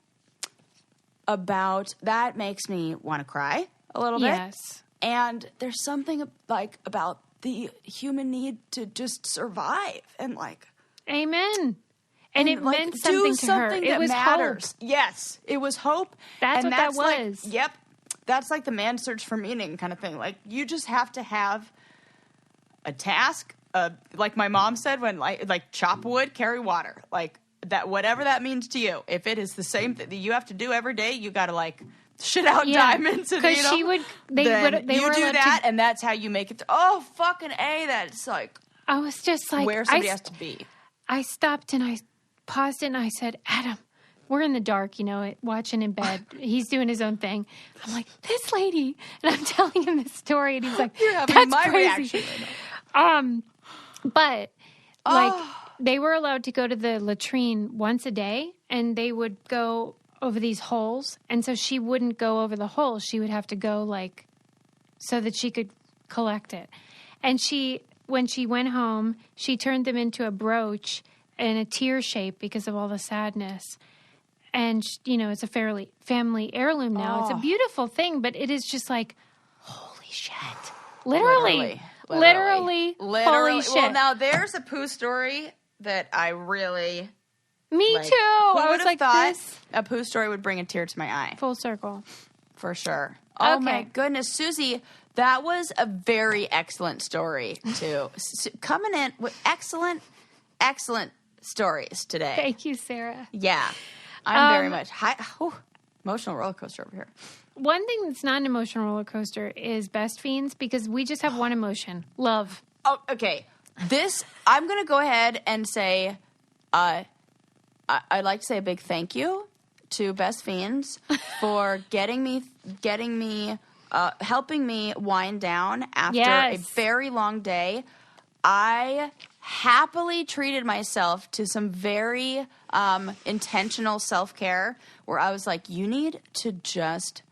that makes me want to cry a little bit. Yes. And there's something like about the human need to just survive and like. Amen. And it like, meant something to her. It was matters. hope. Yes, it was hope. That's and what that was. Like, yep. That's like the man's search for meaning kind of thing. Like, you just have to have a task. Like my mom said, when like chop wood, carry water. Like that, whatever that means to you. If it is the same thing that you have to do every day, you got to like shit out diamonds. Because she would. They you were do that, and that's how you make it. Oh, fucking A! That's like. I was just like where somebody has to be. I stopped and I paused it and I said, Adam, we're in the dark, watching in bed. He's doing his own thing. I'm like, this lady. And I'm telling him this story and he's like, you're having that's my crazy. reaction right now. But they were allowed to go to the latrine once a day and they would go over these holes. And so she wouldn't go over the holes. She would have to go like, so that she could collect it. And when she went home, she turned them into a brooch in a tear shape because of all the sadness. And, it's a family heirloom now. It's a beautiful thing, but it is just like, holy shit. Literally. Holy shit. Well, now there's a poo story that I really... Me like, too. I was like, this. A poo story would bring a tear to my eye. Full circle. For sure. Oh, okay. my goodness. Susie, that was a very excellent story, too. Coming in with excellent stories today. Thank you, Sarah. Yeah. I'm very much emotional roller coaster over here. One thing that's not an emotional roller coaster is Best Fiends because we just have one emotion. Love. Oh, okay. I'm going to go ahead and say, I'd like to say a big thank you to Best Fiends for helping me wind down after a very long day. I happily treated myself to some very intentional self-care where I was like, you need to just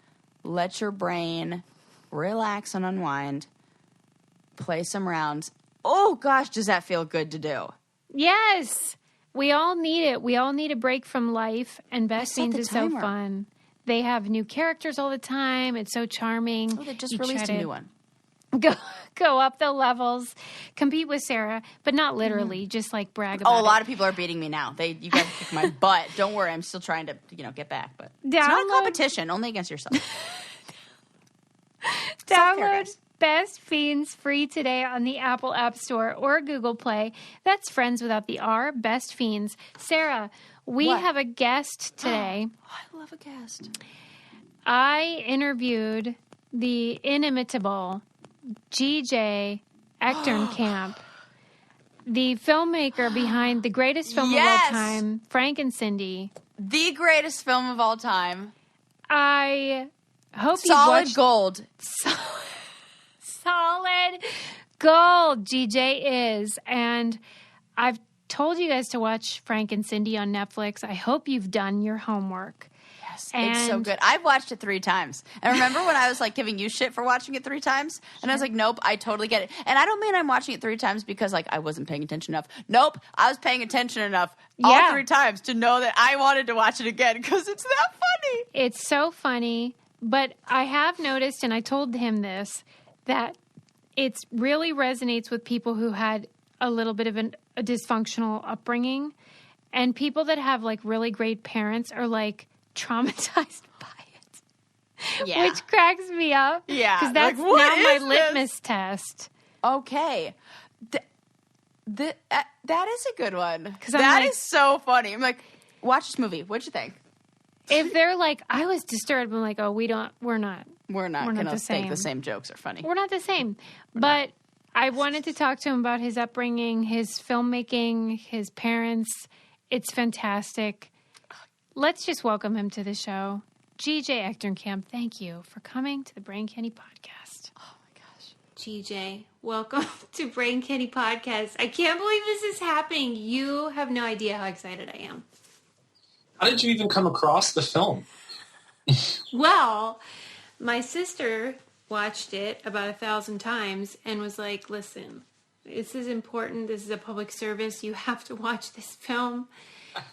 let your brain relax and unwind, play some rounds. Oh, gosh, does that feel good to do? Yes. We all need it. We all need a break from life, and Best Fiends is so fun. They have new characters all the time. It's so charming. Oh, they just released a new one. Go up the levels, compete with Sarah, but not literally, just like brag about it. Oh, a lot of people are beating me now. You guys kick my butt. Don't worry, I'm still trying to, get back. But it's not a competition, only against yourself. Download Best Fiends free today on the Apple App Store or Google Play. That's friends without the R, Best Fiends. Sarah, we have a guest today. I love a guest. I interviewed the inimitable GJ Echternkamp, the filmmaker behind the greatest film of all time, Frank and Cindy. The greatest film of all time. I hope you Solid watched... gold. Solid gold, GJ is. And I've told you guys to watch Frank and Cindy on Netflix. I hope you've done your homework. It's so good. I've watched it 3 times. And remember when I was like giving you shit for watching it 3 times? And I was like, nope, I totally get it. And I don't mean I'm watching it 3 times because like I wasn't paying attention enough. Nope, I was paying attention enough all 3 times to know that I wanted to watch it again because it's that funny. It's so funny. But I have noticed, and I told him this, that it really resonates with people who had a little bit of a dysfunctional upbringing. And people that have like really great parents are like traumatized by it, which cracks me up. Yeah, because that's like, now my litmus test. Okay, that is a good one. Because that is so funny. I'm like, watch this movie. What'd you think? If they're like, I was disturbed. I'm like, oh, we're not gonna think the same jokes are funny. We're not the same. But I wanted to talk to him about his upbringing, his filmmaking, his parents. It's fantastic. Let's just welcome him to the show. GJ Echternkamp, thank you for coming to the Brain Candy Podcast. Oh, my gosh. GJ, welcome to Brain Candy Podcast. I can't believe this is happening. You have no idea how excited I am. How did you even come across the film? Well, my sister watched it about 1,000 times and was like, listen, this is important. This is a public service. You have to watch this film.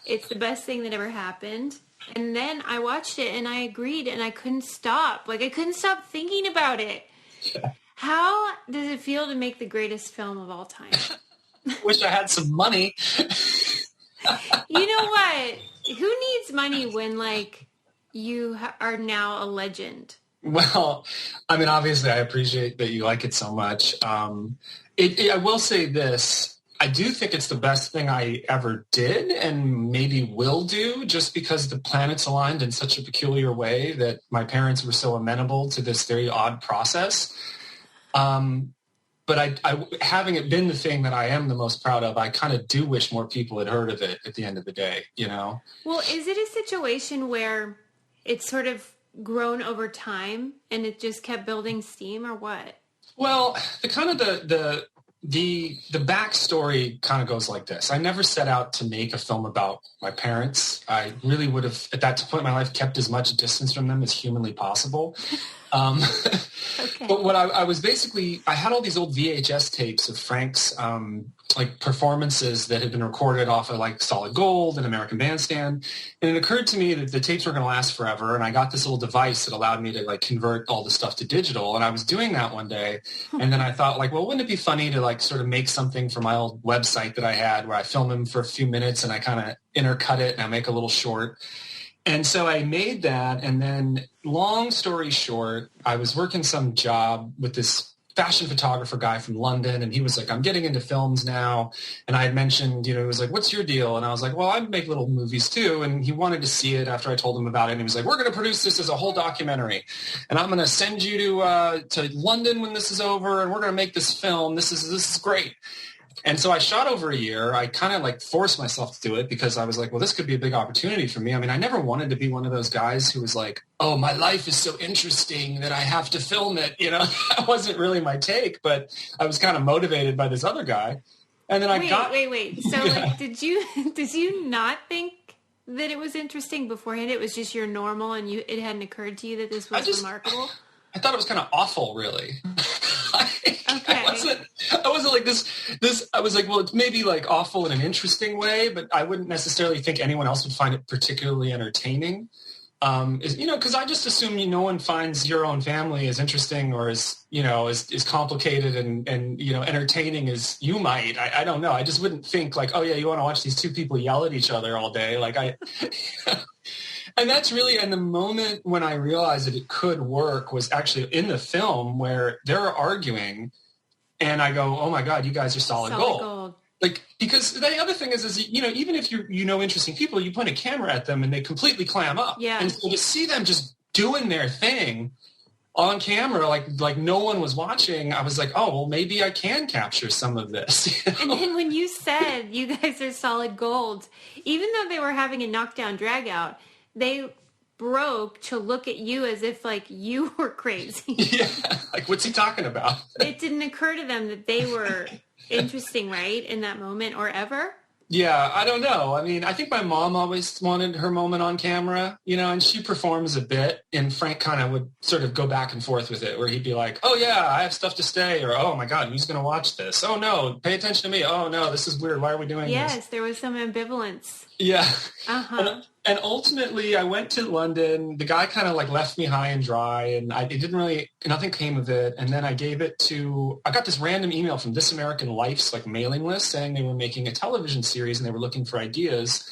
It's the best thing that ever happened. And then I watched it and I agreed and I couldn't stop. Like, I couldn't stop thinking about it. Yeah. How does it feel to make the greatest film of all time? Wish I had some money. You know what? Who needs money when, like, you are now a legend? Well, I mean, obviously, I appreciate that you like it so much. I will say this. I do think it's the best thing I ever did and maybe will do, just because the planets aligned in such a peculiar way that my parents were so amenable to this very odd process. But I, having it been the thing that I am the most proud of, I kind of do wish more people had heard of it at the end of the day, you know? Well, is it a situation where it's sort of grown over time and it just kept building steam, or what? Well, the backstory kind of goes like this. I never set out to make a film about my parents. I really would have, at that point in my life, kept as much distance from them as humanly possible. Okay. But what I was basically, I had all these old VHS tapes of Frank's like performances that had been recorded off of like Solid Gold and American Bandstand. And it occurred to me that the tapes were going to last forever. And I got this little device that allowed me to like convert all the stuff to digital. And I was doing that one day. And then I thought, like, well, wouldn't it be funny to like sort of make something for my old website that I had where I film them for a few minutes and I kind of intercut it and I make a little short. And so I made that, and then long story short, I was working some job with this fashion photographer guy from London, and he was like, I'm getting into films now. And I had mentioned, you know, he was like, what's your deal? And I was like, well, I make little movies too. And he wanted to see it after I told him about it. And he was like, we're going to produce this as a whole documentary. And I'm going to send you to London when this is over, and we're going to make this film. This is great. And so I shot over a year. I kind of like forced myself to do it because I was like, well, this could be a big opportunity for me. I mean, I never wanted to be one of those guys who was like, oh, my life is so interesting that I have to film it. You know, that wasn't really my take, but I was kind of motivated by this other guy. And then Wait. So Yeah. like, did you not think that it was interesting beforehand? It was just your normal, and it hadn't occurred to you that this was remarkable? I thought it was kind of awful, really. Okay. I wasn't like this. I was like, well, it's maybe like awful in an interesting way, but I wouldn't necessarily think anyone else would find it particularly entertaining. You know, because I just assume no one finds your own family as interesting or as, you know, as complicated and you know, entertaining as you might. I don't know. I just wouldn't think like, oh yeah, you want to watch these two people yell at each other all day, like And that's really, and the moment when I realized that it could work was actually in the film where they're arguing, and I go, oh my God, you guys are solid gold. Like, because the other thing is, you know, even if you know interesting people, you point a camera at them and they completely clam up. Yeah. And so to see them just doing their thing on camera, like no one was watching, I was like, oh, well, maybe I can capture some of this. You know? And then when you said you guys are solid gold, even though they were having a knockdown drag out, they broke to look at you as if like you were crazy. Yeah. Like, what's he talking about? It didn't occur to them that they were interesting, right? In that moment or ever? Yeah, I don't know. I mean, I think my mom always wanted her moment on camera, you know, and she performs a bit, and Frank kind of would sort of go back and forth with it, where he'd be like, oh yeah, I have stuff to say, or oh my God, who's going to watch this? Oh no, pay attention to me. Oh no, this is weird. Why are we doing this? Yes, there was some ambivalence. Yeah. Uh-huh. And ultimately, I went to London. The guy kind of like left me high and dry, and nothing came of it. And then I got this random email from This American Life's like mailing list saying they were making a television series and they were looking for ideas.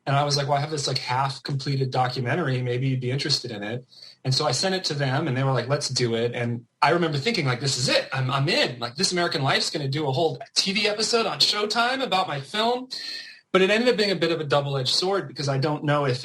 And I was like, well, I have this like half completed documentary. Maybe you'd be interested in it. And so I sent it to them, and they were like, let's do it. And I remember thinking like, this is it. I'm in. Like, This American Life's going to do a whole TV episode on Showtime about my film. But it ended up being a bit of a double-edged sword because I don't know if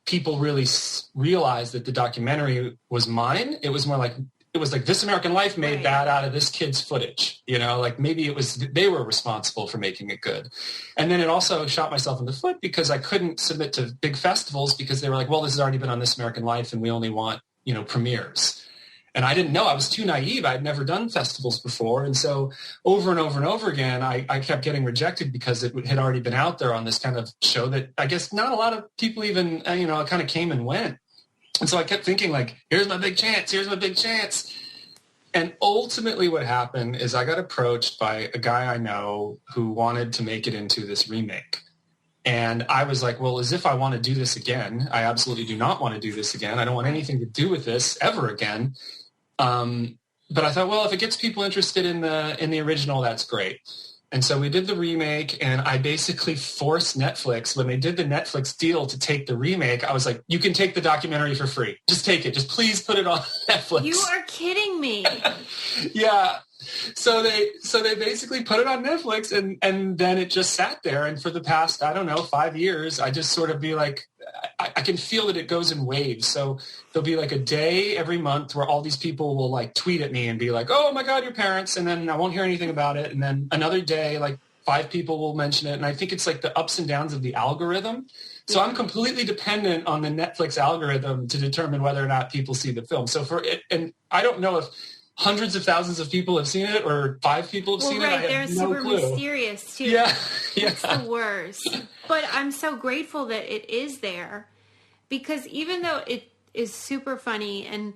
people really realized that the documentary was mine. It was more like, This American Life made that out of this kid's footage. You know, like maybe they were responsible for making it good. And then it also shot myself in the foot because I couldn't submit to big festivals because they were like, well, this has already been on This American Life and we only want, you know, premieres. And I didn't know. I was too naive. I'd never done festivals before. And so over and over and over again, I kept getting rejected because it had already been out there on this kind of show that I guess not a lot of people even, you know, kind of came and went. And so I kept thinking like, here's my big chance. Here's my big chance. And ultimately what happened is I got approached by a guy I know who wanted to make it into this remake. And I was like, well, as if I want to do this again. I absolutely do not want to do this again. I don't want anything to do with this ever again. But I thought, well, if it gets people interested in the original, that's great. And so we did the remake, and I basically forced Netflix, when they did the Netflix deal to take the remake, I was like, you can take the documentary for free. Just take it. Just please put it on Netflix. You are kidding me. Yeah. So they basically put it on Netflix, and then it just sat there. And for the past, I don't know, 5 years, I just sort of be like, I can feel that it goes in waves. So there'll be like a day every month where all these people will like tweet at me and be like, oh my God, your parents. And then I won't hear anything about it. And then another day, like 5 people will mention it. And I think it's like the ups and downs of the algorithm. So I'm completely dependent on the Netflix algorithm to determine whether or not people see the film. So for it, and I don't know if hundreds of thousands of people have seen it or 5 people have seen it. I They're have no super clue. mysterious too. Yeah. It's the worst. But I'm so grateful that it is there, because even though it is super funny and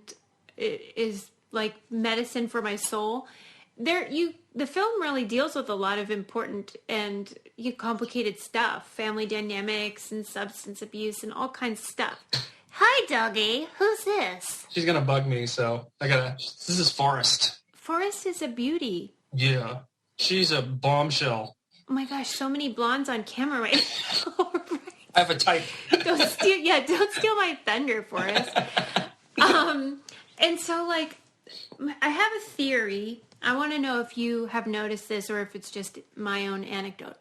it is like medicine for my soul, the film really deals with a lot of important and complicated stuff, family dynamics and substance abuse and all kinds of stuff. Hi, doggy. Who's this? She's going to bug me, so this is Forrest. Forrest is a beauty. Yeah. She's a bombshell. Oh my gosh, so many blondes on camera right now. I have a type. Don't steal my thunder, Forrest. And so, like, I have a theory. I want to know if you have noticed this or if it's just my own anecdote.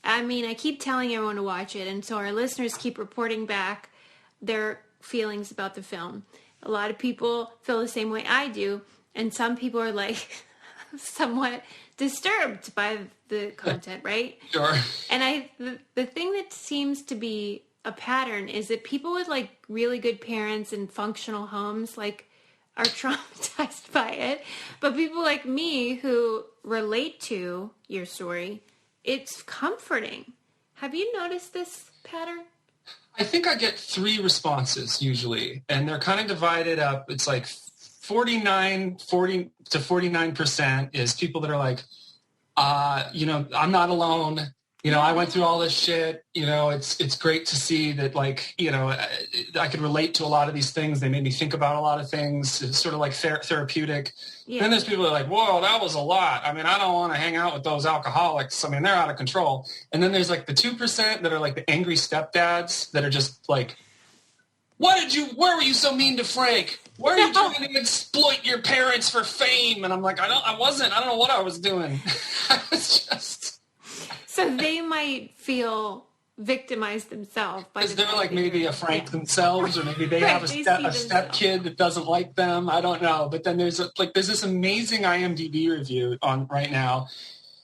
I mean, I keep telling everyone to watch it, and so our listeners keep reporting back their feelings about the film. A lot of people feel the same way I do, and some people are like somewhat disturbed by the content, right? Sure. And the thing that seems to be a pattern is that people with like really good parents and functional homes like are traumatized by it, but people like me who relate to your story, it's comforting. Have you noticed this pattern? I think I get 3 responses usually, and they're kind of divided up. It's like 40 to 49% is people that are like, I'm not alone. I went through all this shit. It's great to see that, like, I could relate to a lot of these things. They made me think about a lot of things. It's sort of like therapeutic. Yeah. Then there's people that are like, whoa, that was a lot. I mean, I don't want to hang out with those alcoholics. I mean, they're out of control. And then there's like the 2% that are like the angry stepdads that are just like, where were you so mean to Frank? Where are you trying to exploit your parents for fame? And I'm like, I don't know what I was doing. I was just... So they might feel victimized themselves. Because they're like maybe a Frank themselves, or maybe they have a step kid that doesn't like them. I don't know. But then there's this amazing IMDb review on right now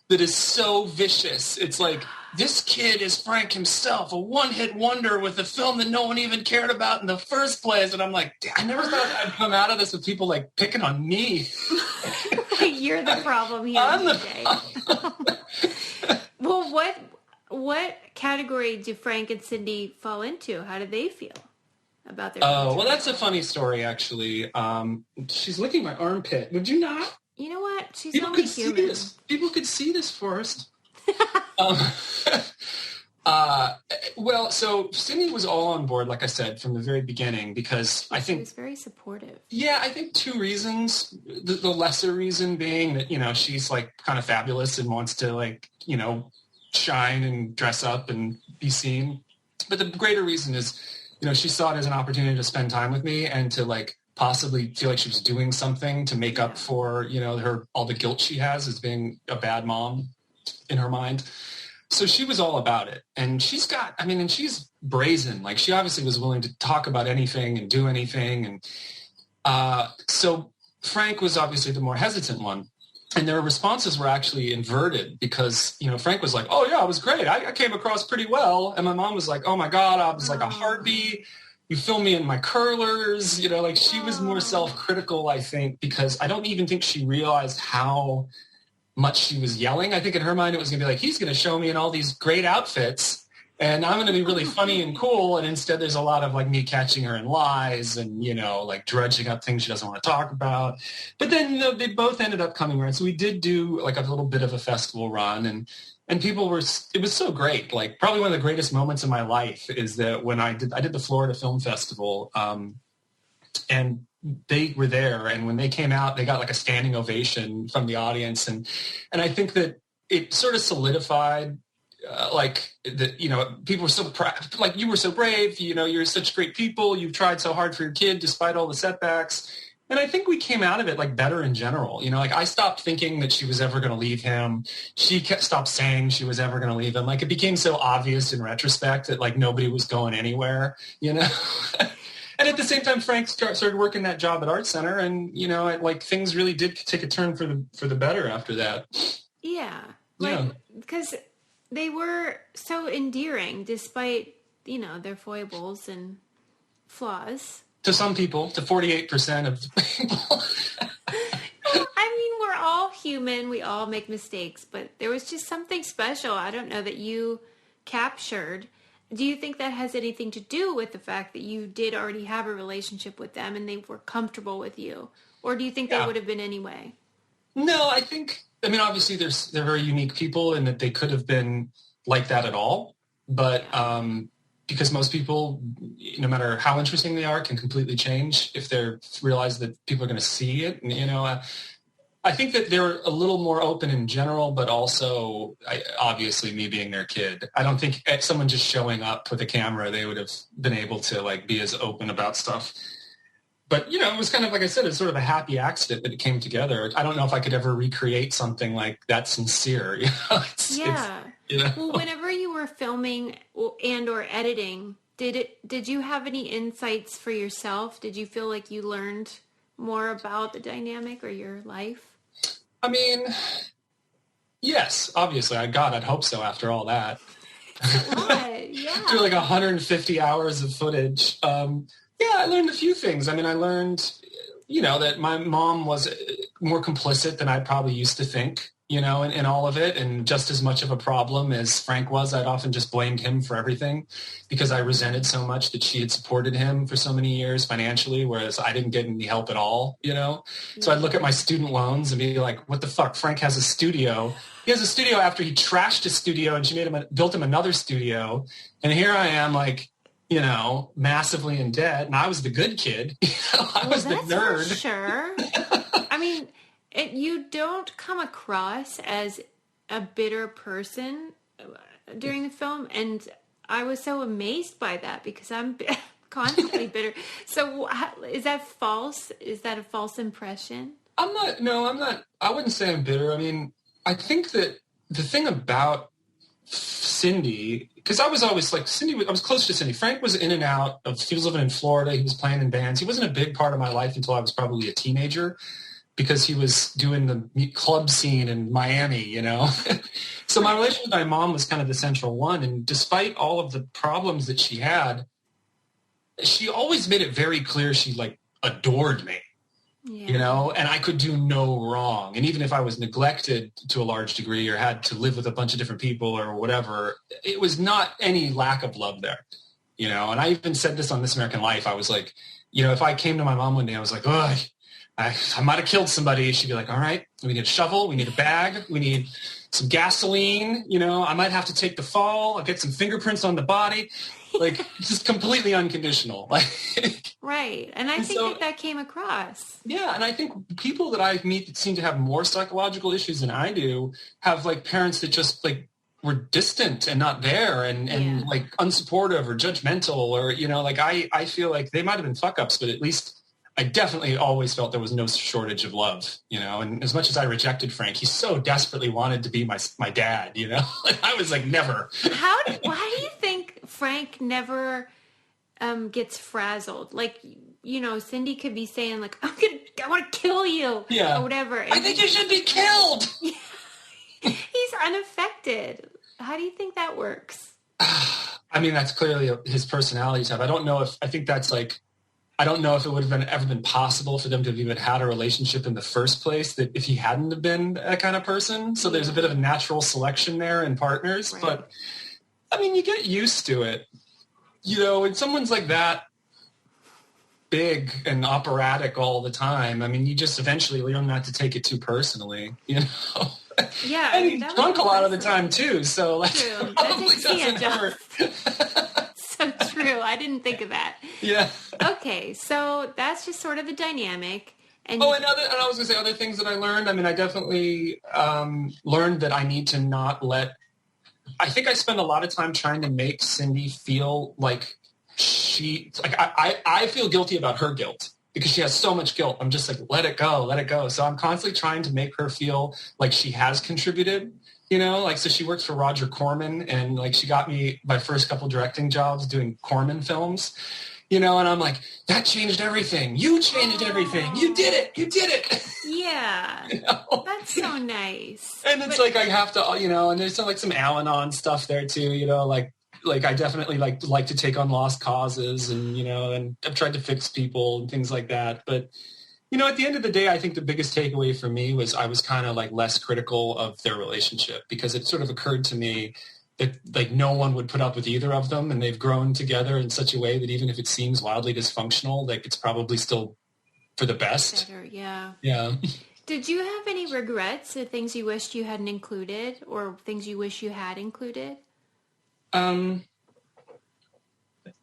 that is so vicious. It's like, this kid is Frank himself, a one-hit wonder with a film that no one even cared about in the first place. And I'm like, I never thought I'd come out of this with people like picking on me. You're the problem here. I'm the problem. Well, what category do Frank and Cindy fall into? How do they feel about their Oh, well, that's a funny story, actually. She's licking my armpit. Would you not? You know what? She's only human. People could see this, Forrest. Well, so Cindy was all on board, like I said, from the very beginning, because I think... She was very supportive. Yeah, I think 2 reasons. The lesser reason being that, she's like kind of fabulous and wants to like, shine and dress up and be seen. But the greater reason is, she saw it as an opportunity to spend time with me and to like possibly feel like she was doing something to make up for, all the guilt she has as being a bad mom in her mind. So she was all about it. And she's brazen. Like, she obviously was willing to talk about anything and do anything. And so Frank was obviously the more hesitant one. And their responses were actually inverted because, Frank was like, oh, yeah, it was great. I came across pretty well. And my mom was like, oh, my God, I was like a heartbeat. You filmed me in my curlers. She was more self-critical, I think, because I don't even think she realized how much she was yelling. I think in her mind it was going to be like, he's going to show me in all these great outfits and I'm going to be really funny and cool. And instead there's a lot of like me catching her in lies and, like dredging up things she doesn't want to talk about. But then they both ended up coming around. So we did do like a little bit of a festival run. And it was so great. Like probably one of the greatest moments of my life is that when I did the Florida Film Festival, and they were there, and when they came out, they got like a standing ovation from the audience. And I think that it sort of solidified like that, people were so proud, like you were so brave, you're such great people. You've tried so hard for your kid despite all the setbacks. And I think we came out of it like better in general. Like I stopped thinking that she was ever going to leave him. She stopped saying she was ever going to leave him. Like it became so obvious in retrospect that like nobody was going anywhere, And at the same time, Frank started working that job at Art Center, and like things really did take a turn for the better after that. Yeah, like because they were so endearing despite their foibles and flaws. To some people, to 48% of the people. I mean, we're all human. We all make mistakes, but there was just something special. I don't know that you captured. Do you think that has anything to do with the fact that you did already have a relationship with them and they were comfortable with you? Or do you think they would have been anyway? No, obviously they're very unique people and that they could have been like that at all. But because most people, no matter how interesting they are, can completely change if they realize that people are going to see it. And, I think that they're a little more open in general, but also obviously me being their kid. I don't think someone just showing up with a camera, they would have been able to like be as open about stuff. But, it was kind of, like I said, it's sort of a happy accident that it came together. I don't know if I could ever recreate something like that sincere. Well, whenever you were filming and or editing, did you have any insights for yourself? Did you feel like you learned more about the dynamic or your life? I mean, yes, obviously. I'd hope so after all that. Yeah. Through like 150 hours of footage. I learned a few things. I learned, that my mom was more complicit than I probably used to think, in all of it, and just as much of a problem as Frank was. I'd often just blamed him for everything because I resented so much that she had supported him for so many years financially, whereas I didn't get any help at all, So I'd look at my student loans and be like, what the fuck? Frank has a studio. He has a studio after he trashed his studio and she built him another studio. And here I am like, massively in debt, and I was the good kid. I was the nerd. For sure. You don't come across as a bitter person during the film, and I was so amazed by that because I'm constantly bitter. So is that false? Is that a false impression? I'm not. I wouldn't say I'm bitter. I think that the thing about Cindy, because I was always like Cindy, I was close to Cindy. Frank was in and out of, he was living in Florida. He was playing in bands. He wasn't a big part of my life until I was probably a teenager because he was doing the club scene in Miami, So my relationship with my mom was kind of the central one. And despite all of the problems that she had, she always made it very clear she like adored me. And I could do no wrong. And even if I was neglected to a large degree or had to live with a bunch of different people or whatever, it was not any lack of love there, And I even said this on This American Life. I was like, if I came to my mom one day, I was like, oh, I might have killed somebody. She'd be like, all right, we need a shovel. We need a bag. We need some gasoline. I might have to take the fall. I'll get some fingerprints on the body. Like, just completely unconditional. Right. And I think that came across. Yeah. And I think people that I meet that seem to have more psychological issues than I do have like parents that just like were distant and not there and like unsupportive or judgmental or, I feel like they might have been fuck ups, but at least I definitely always felt there was no shortage of love, and as much as I rejected Frank, he so desperately wanted to be my dad, And I was like, never. Why do you think Frank never gets frazzled? Like, Cindy could be saying like, I want to kill you or whatever. And I think you should be killed. He's unaffected. How do you think that works? That's clearly his personality type. I don't know if it would have ever been possible for them to have even had a relationship in the first place, that if he hadn't have been that kind of person. So there's a bit of a natural selection there in partners. Right. But, you get used to it. When someone's like that big and operatic all the time, you just eventually learn not to take it too personally, Yeah. And he's drunk a lot of the time, too. So, like, True. probably doesn't hurt. So true. I didn't think of that. Yeah. Okay. So that's just sort of the dynamic. And and I was going to say other things that I learned. I mean, I definitely learned that I need to not let... I think I spend a lot of time trying to make Cindy feel like I feel guilty about her guilt because she has so much guilt. I'm just like, let it go, let it go. So I'm constantly trying to make her feel like she has contributed, you know, like, so she works for Roger Corman, and like she got me my first couple directing jobs doing Corman films, you know, and I'm like, that changed everything. You changed everything. You did it. You did it. Yeah. You know? That's so nice. And it's like, I have to, you know, and there's some, like, some Al-Anon stuff there too, you know, like I definitely like to take on lost causes, and, you know, and I've tried to fix people and things like that. But, you know, at the end of the day, I think the biggest takeaway for me was I was kind of like less critical of their relationship, because it sort of occurred to me that like no one would put up with either of them, and they've grown together in such a way that even if it seems wildly dysfunctional, like it's probably still for the best. Better, yeah. Yeah. Did you have any regrets or things you wished you hadn't included, or things you wish you had included? I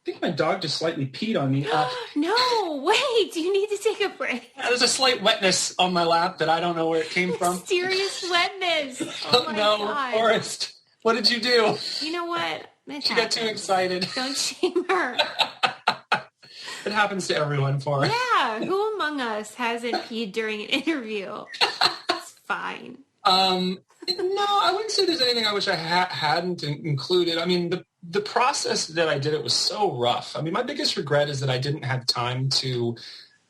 think my dog just slightly peed on me. No, wait, you need to take a break. There's a slight wetness on my lap that I don't know where it came from. Mysterious wetness. Oh my God. Forrest, what did you do? You know what? She got too excited. Don't shame her. It happens to everyone, Forrest. Yeah, who among us hasn't peed during an interview? It's fine. No, I wouldn't say there's anything I wish I hadn't included. I mean, the process that I did it was so rough. I mean, my biggest regret is that I didn't have time to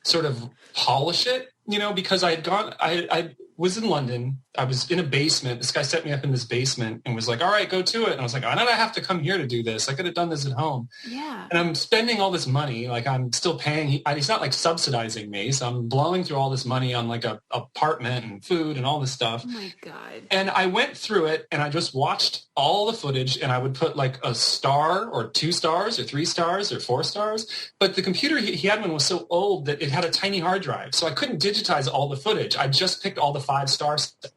sort of polish it, you know, because I was in London. I was in a basement. This guy set me up in this basement and was like, all right, go to it. And I was like, why did I have to come here to do this? I could have done this at home. Yeah. And I'm spending all this money. Like, I'm still paying. He's not like subsidizing me. So I'm blowing through all this money on like a apartment and food and all this stuff. Oh my God. And I went through it and I just watched all the footage, and I would put like a star or 2 stars or 3 stars or 4 stars. But the computer he had one was so old that it had a tiny hard drive. So I couldn't digitize all the footage. I just picked all the 5-star stuff.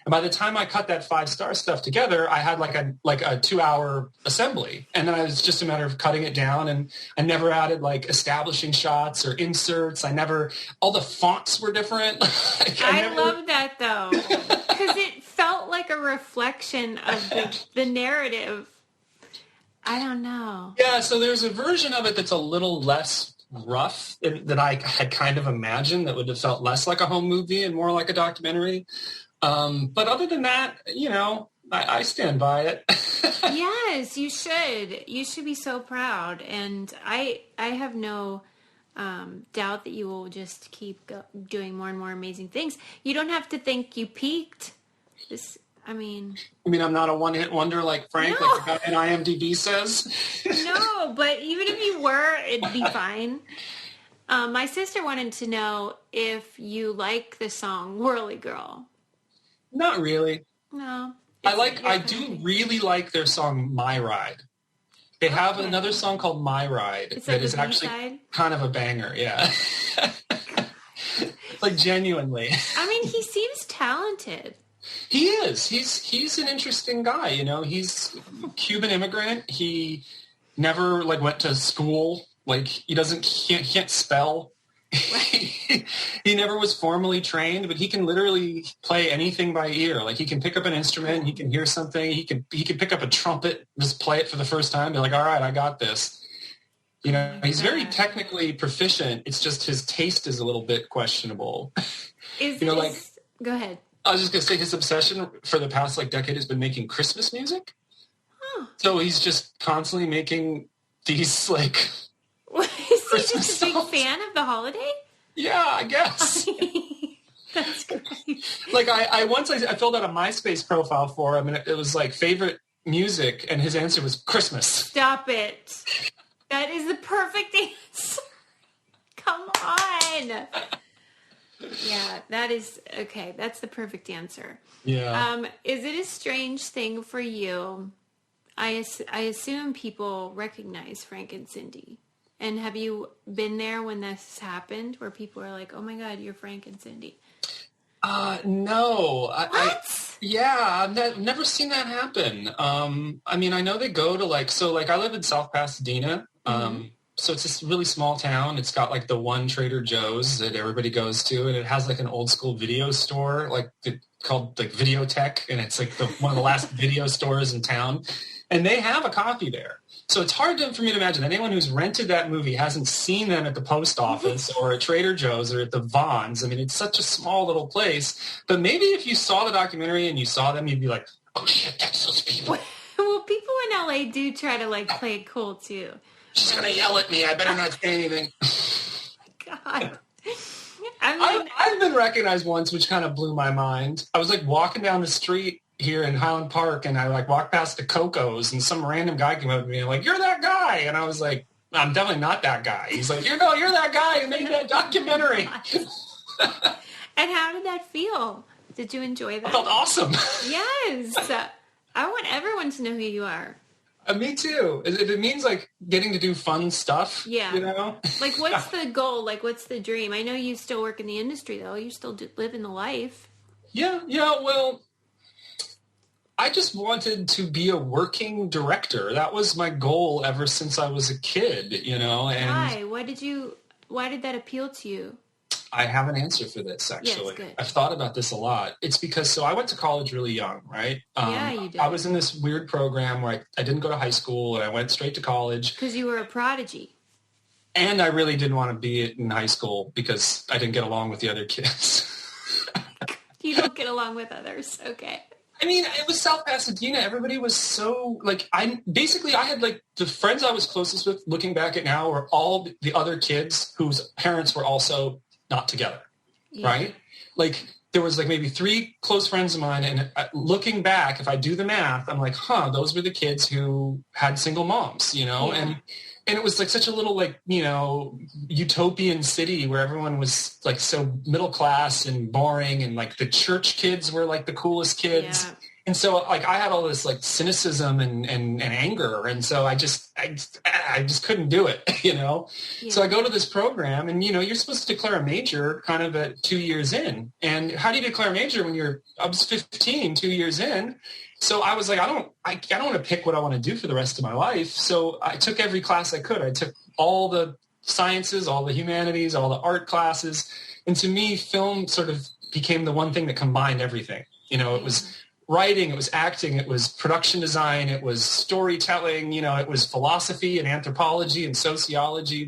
And by the time I cut that 5-star stuff together, I had like a 2-hour assembly. And then it was just a matter of cutting it down. And I never added like establishing shots or inserts. All the fonts were different. I love that though, because it felt like a reflection of the narrative. I don't know. Yeah, so there's a version of it that's a little less rough that I had kind of imagined, that would have felt less like a home movie and more like a documentary. But other than that, you know, I stand by it. Yes, you should. You should be so proud. And I have no doubt that you will just keep doing more and more amazing things. You don't have to think you peaked. I mean, I'm not a one-hit wonder like Frank, no. Like an IMDb says. No, but even if you were, it'd be fine. My sister wanted to know if you like the song Whirly Girl. Not really. No. I do really like their song My Ride. They have another song called My Ride that is actually kind of a banger, yeah. Like, genuinely. I mean, he seems talented. He is. He's an interesting guy, you know. He's Cuban immigrant. He never like went to school. Like, he can't spell. He never was formally trained, but he can literally play anything by ear. Like, he can pick up an instrument, he can hear something, he can pick up a trumpet, just play it for the first time, be like, all right, I got this. You know, he's very technically proficient. It's just his taste is a little bit questionable. Go ahead. I was just going to say his obsession for the past like decade has been making Christmas music. Huh. So he's just constantly making these like Is he just a big fan of the holiday? Yeah, I guess. That's great. Like I once filled out a MySpace profile for him, and it was like favorite music, and his answer was Christmas. Stop it. That is the perfect answer. Come on. Yeah, that is okay. That's the perfect answer. Yeah. Is it a strange thing for you? I assume people recognize Frank and Cindy. And have you been there when this happened, where people are like, "Oh my God, you're Frank and Cindy"? No. What? Yeah, I've never seen that happen. I mean, I know they go to I live in South Pasadena. So it's this really small town. It's got like the one Trader Joe's that everybody goes to, and it has like an old school video store, called like Videotech, and it's like one of the last video stores in town. And they have a copy there. So it's hard for me to imagine that anyone who's rented that movie hasn't seen them at the post office or at Trader Joe's or at the Vons. I mean, it's such a small little place. But maybe if you saw the documentary and you saw them, you'd be like, oh, shit, that's those people. Well, people in L.A. do try to, like, play it cool, too. She's going to yell at me. I better not say anything. God. I've been recognized once, which kind of blew my mind. I was, like, walking down the street here in Highland Park, and I like walked past the Coco's, and some random guy came up to me and like, you're that guy. And I was like, I'm definitely not that guy. He's like, you're that guy who made that documentary. And how did that feel? Did you enjoy that? I felt awesome. Yes. I want everyone to know who you are. Me too. It means like getting to do fun stuff. Yeah. You know? Like, what's the goal? Like, what's the dream? I know you still work in the industry, though. You still live in the life. Yeah. Well, I just wanted to be a working director. That was my goal ever since I was a kid, And why? Why did that appeal to you? I have an answer for this, actually. Yes, good. I've thought about this a lot. It's because, I went to college really young, right? Yeah, you did. I was in this weird program where I didn't go to high school, and I went straight to college. Because you were a prodigy. And I really didn't want to be in high school because I didn't get along with the other kids. You don't get along with others. Okay. I mean, it was South Pasadena. Everybody was so, I had, the friends I was closest with, looking back at now, were all the other kids whose parents were also not together, right? Like, there was, maybe 3 close friends of mine, and looking back, if I do the math, I'm like, those were the kids who had single moms, Yeah. And it was, such a little, utopian city where everyone was, so middle class and boring, and, the church kids were, the coolest kids. Yeah. And so, I had all this, cynicism and anger, and so I just couldn't do it, Yeah. So I go to this program, and, you're supposed to declare a major kind of at 2 years in. And how do you declare a major when I was 15, 2 years in? So I was like, I don't want to pick what I want to do for the rest of my life. So I took every class I could. I took all the sciences, all the humanities, all the art classes. And to me, film sort of became the one thing that combined everything. It was writing, it was acting, it was production design, it was storytelling, it was philosophy and anthropology and sociology.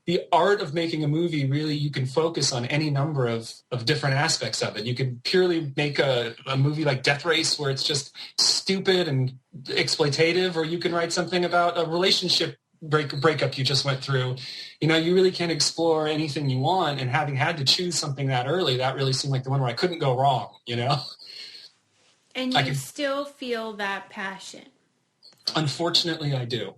The art of making a movie, really, you can focus on any number of different aspects of it. You can purely make a movie like Death Race where it's just stupid and exploitative, or you can write something about a relationship breakup you just went through. You really can explore anything you want, and having had to choose something that early, that really seemed like the one where I couldn't go wrong, And you still feel that passion. Unfortunately, I do.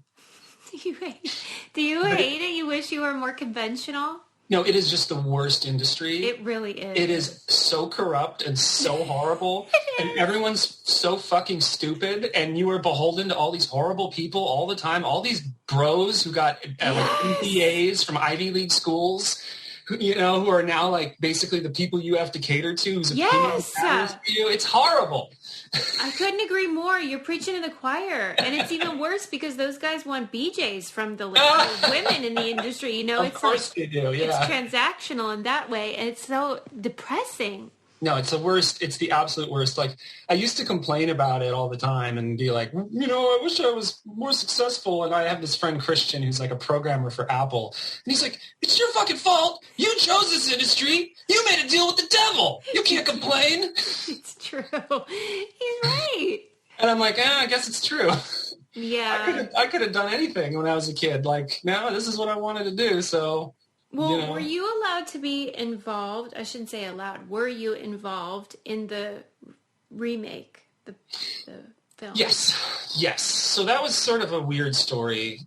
Do you hate it? You wish you were more conventional? No, it is just the worst industry. It really is. It is so corrupt and so horrible, and everyone's so fucking stupid, and you are beholden to all these horrible people all the time, all these bros who got MBAs from Ivy League schools, who are now basically the people you have to cater to, whose opinions matters for you. It's horrible. I couldn't agree more. You're preaching to the choir. And it's even worse because those guys want BJs from the women in the industry. Of course they do, yeah. It's transactional in that way, and it's so depressing. No, it's the worst. It's the absolute worst. I used to complain about it all the time and be like, I wish I was more successful. And I have this friend, Christian, who's a programmer for Apple. And he's like, it's your fucking fault. You chose this industry. You made a deal with the devil. You can't complain. It's true. He's right. And I'm like, I guess it's true. Yeah. I could have done anything when I was a kid. No, this is what I wanted to do. So... Well, were you allowed to be involved? I shouldn't say allowed. Were you involved in the remake, the film? Yes. So that was sort of a weird story.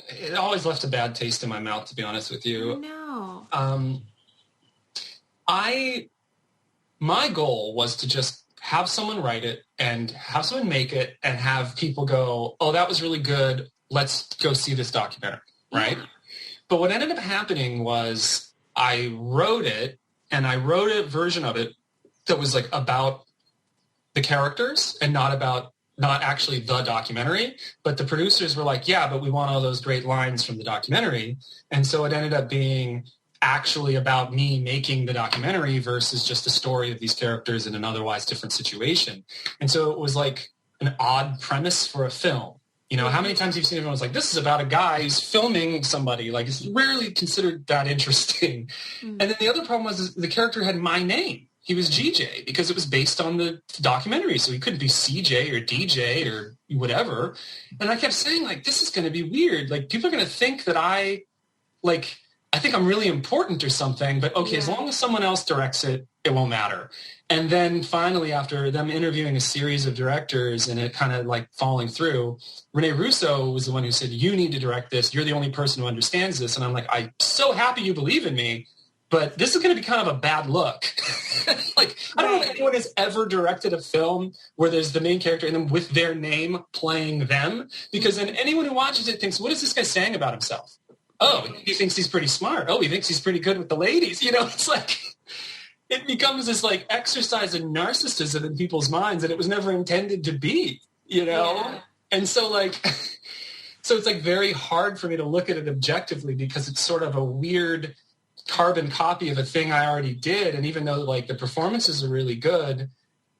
It always left a bad taste in my mouth, to be honest with you. No. My goal was to just have someone write it and have someone make it and have people go, oh, that was really good. Let's go see this documentary, right? Yeah. But what ended up happening was I wrote it, and I wrote a version of it that was about the characters and not actually the documentary. But the producers were like, yeah, but we want all those great lines from the documentary. And so it ended up being actually about me making the documentary versus just a story of these characters in an otherwise different situation. And so it was like an odd premise for a film. You know, how many times have you seen everyone's like, this is about a guy who's filming somebody. Like, it's rarely considered that interesting. And then the other problem was the character had my name. He was GJ because it was based on the documentary. So he couldn't be CJ or DJ or whatever. And I kept saying, like, this is going to be weird. Like, people are going to think that I think I'm really important or something. But, okay, as long as someone else directs it, it won't matter. And then finally, after them interviewing a series of directors and it kind of like falling through, Rene Russo was the one who said, you need to direct this. You're the only person who understands this. And I'm like, I'm so happy you believe in me, but this is going to be kind of a bad look. Like, I don't know if anyone has ever directed a film where there's the main character and then with their name playing them, because then anyone who watches it thinks, what is this guy saying about himself? Oh, he thinks he's pretty smart. Oh, he thinks he's pretty good with the ladies. You know, it's like, it becomes this like exercise in narcissism in people's minds, and it was never intended to be, you know? Yeah. And so like, so it's like very hard for me to look at it objectively because it's sort of a weird carbon copy of a thing I already did. And even though like the performances are really good,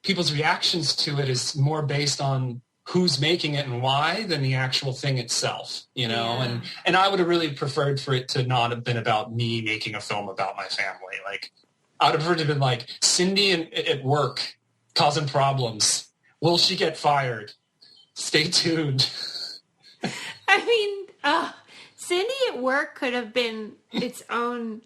people's reactions to it is more based on who's making it and why than the actual thing itself, you know? Yeah. And I would have really preferred for it to not have been about me making a film about my family. Like, I would have preferred to have been like, Cindy at work causing problems. Will she get fired? Stay tuned. I mean, Cindy at work could have been its own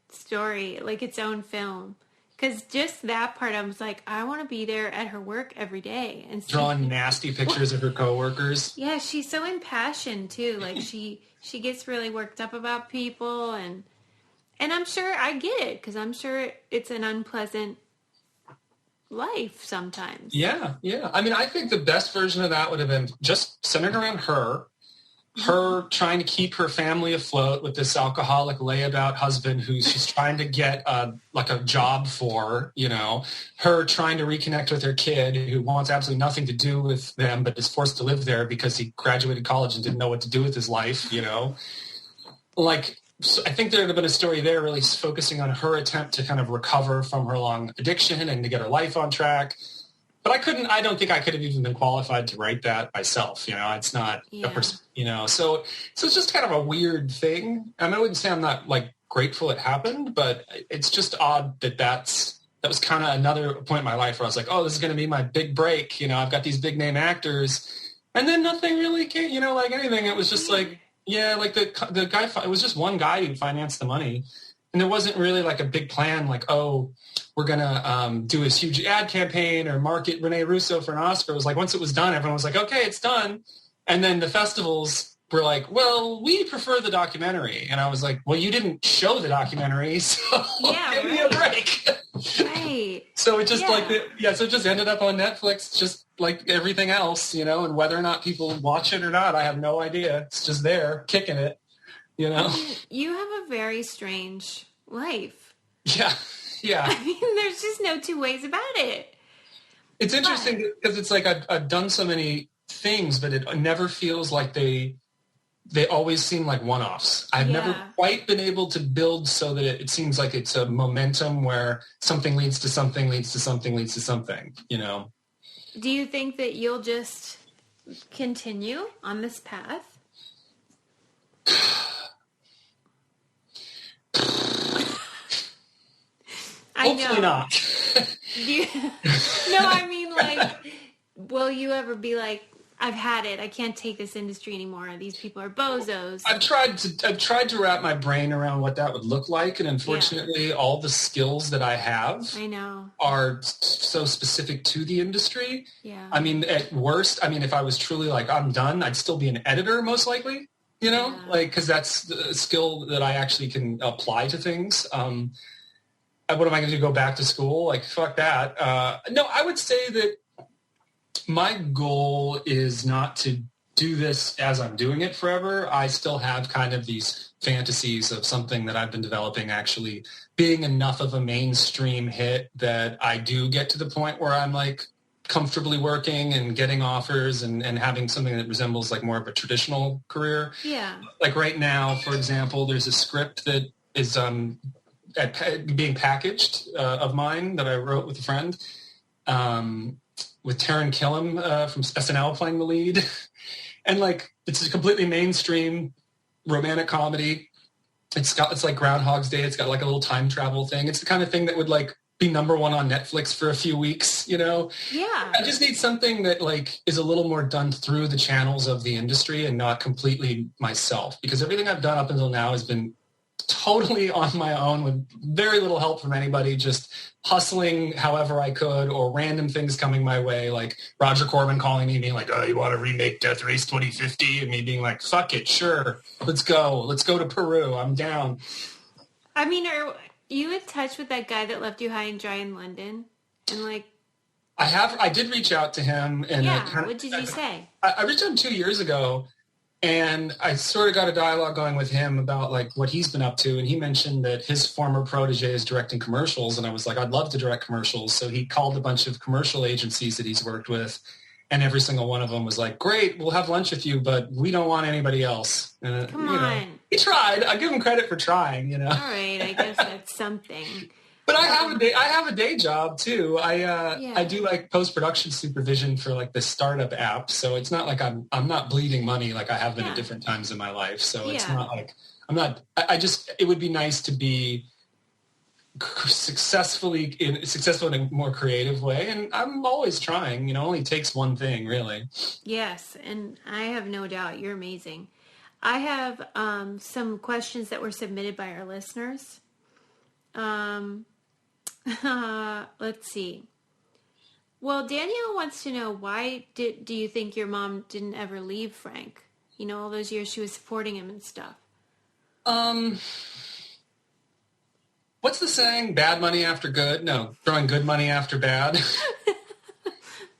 story, like its own film. Because just that part, I was like, I want to be there at her work every day. And drawing nasty pictures of her coworkers. Yeah, she's so impassioned, too. Like, she gets really worked up about people. And I'm sure I get it, because I'm sure it's an unpleasant life sometimes. Yeah, yeah. I mean, I think the best version of that would have been just centered around her trying to keep her family afloat with this alcoholic layabout husband who she's trying to get like a job for, you know, her trying to reconnect with her kid who wants absolutely nothing to do with them but is forced to live there because he graduated college and didn't know what to do with his life, you know. Like, so I think there would have been a story there really focusing on her attempt to kind of recover from her long addiction and to get her life on track. But I don't think I could have even been qualified to write that myself. You know, it's not, you know, so it's just kind of a weird thing. I mean, I wouldn't say I'm not like grateful it happened, but it's just odd that was kind of another point in my life where I was like, oh, this is going to be my big break. You know, I've got these big name actors and then nothing really came, you know, like anything. It was just like, yeah, like the guy, it was just one guy who financed the money. And there wasn't really like a big plan like, oh, we're going to do this huge ad campaign or market Rene Russo for an Oscar. It was like once it was done, everyone was like, okay, it's done. And then the festivals were like, well, we prefer the documentary. And I was like, well, you didn't show the documentary, so give me a break. Right. So it just so it just ended up on Netflix just like everything else, you know, and whether or not people watch it or not, I have no idea. It's just there, kicking it, you know. You have a very strange life. Yeah. Yeah. I mean, there's just no two ways about it. It's interesting because it's like I've done so many things, but it never feels like they always seem like one-offs. I've never quite been able to build so that it seems like it's a momentum where something leads to something, leads to something, leads to something, you know. Do you think that you'll just continue on this path? Hopefully not. No, I mean, like, will you ever be like, I've had it. I can't take this industry anymore. These people are bozos. I've tried to wrap my brain around what that would look like, and unfortunately, all the skills that I have, are so specific to the industry. Yeah. I mean, at worst, if I was truly like I'm done, I'd still be an editor, most likely. You know, like because that's the skill that I actually can apply to things. What am I going to do? Go back to school? Like fuck that. No, I would say that. My goal is not to do this as I'm doing it forever. I still have kind of these fantasies of something that I've been developing actually being enough of a mainstream hit that I do get to the point where I'm like comfortably working and getting offers and having something that resembles like more of a traditional career. Yeah. Like right now, for example, there's a script that is being packaged of mine that I wrote with a friend, with Taran Killam from SNL playing the lead. And like, it's a completely mainstream romantic comedy. It's like Groundhog's Day. It's got like a little time travel thing. It's the kind of thing that would like be number one on Netflix for a few weeks, you know? Yeah. I just need something that like is a little more done through the channels of the industry and not completely myself, because everything I've done up until now has been totally on my own with very little help from anybody, just hustling however I could, or random things coming my way, like Roger Corman calling me being like, oh, you want to remake Death Race 2050? And me being like, fuck it, sure, let's go to Peru, I'm down. I mean, are you in touch with that guy that left you high and dry in London? And like, I did reach out to him. And what did you say? I reached out 2 years ago, and I sort of got a dialogue going with him about like what he's been up to. And he mentioned that his former protege is directing commercials. And I was like, I'd love to direct commercials. So he called a bunch of commercial agencies that he's worked with. And every single one of them was like, great, we'll have lunch with you, but we don't want anybody else. Come on. He tried. I give him credit for trying, you know. All right, I guess that's something. But I have a day job too. I do like post-production supervision for like this startup app. So it's not like I'm not bleeding money like I have been at different times in my life. So it's not like it would be nice to be successful in a more creative way. And I'm always trying, you know, it only takes one thing really. Yes. And I have no doubt you're amazing. I have some questions that were submitted by our listeners. Let's see. Well, Danielle wants to know, why do you think your mom didn't ever leave Frank? You know, all those years she was supporting him and stuff. What's the saying? Bad money after good? No, throwing good money after bad.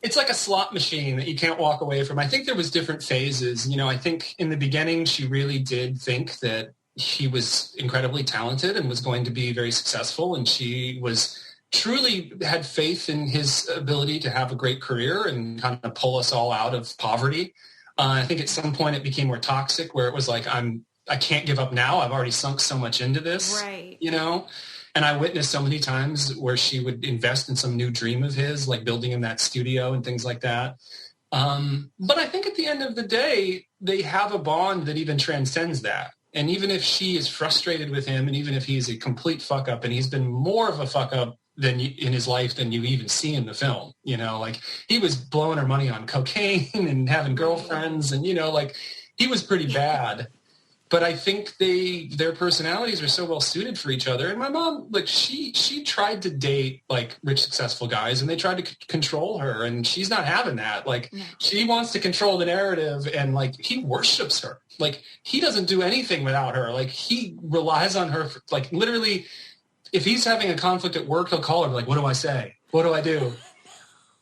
It's like a slot machine that you can't walk away from. I think there was different phases. You know, I think in the beginning she really did think that he was incredibly talented and was going to be very successful. And she was truly had faith in his ability to have a great career and kind of pull us all out of poverty. I think at some point it became more toxic, where it was like, I can't give up now. I've already sunk so much into this, right? You know? And I witnessed so many times where she would invest in some new dream of his, like building him that studio and things like that. But I think at the end of the day, they have a bond that even transcends that. And even if she is frustrated with him, and even if he's a complete fuck up, and he's been more of a fuck up in his life than you even see in the film, you know, like he was blowing her money on cocaine and having girlfriends, and, you know, like he was pretty bad. But I think their personalities are so well suited for each other. And my mom, like she tried to date like rich, successful guys, and they tried to control her, and she's not having that. Like she wants to control the narrative, and like he worships her. Like he doesn't do anything without her. Like he relies on her. Like literally, if he's having a conflict at work, he'll call her like, "What do I say? What do I do?"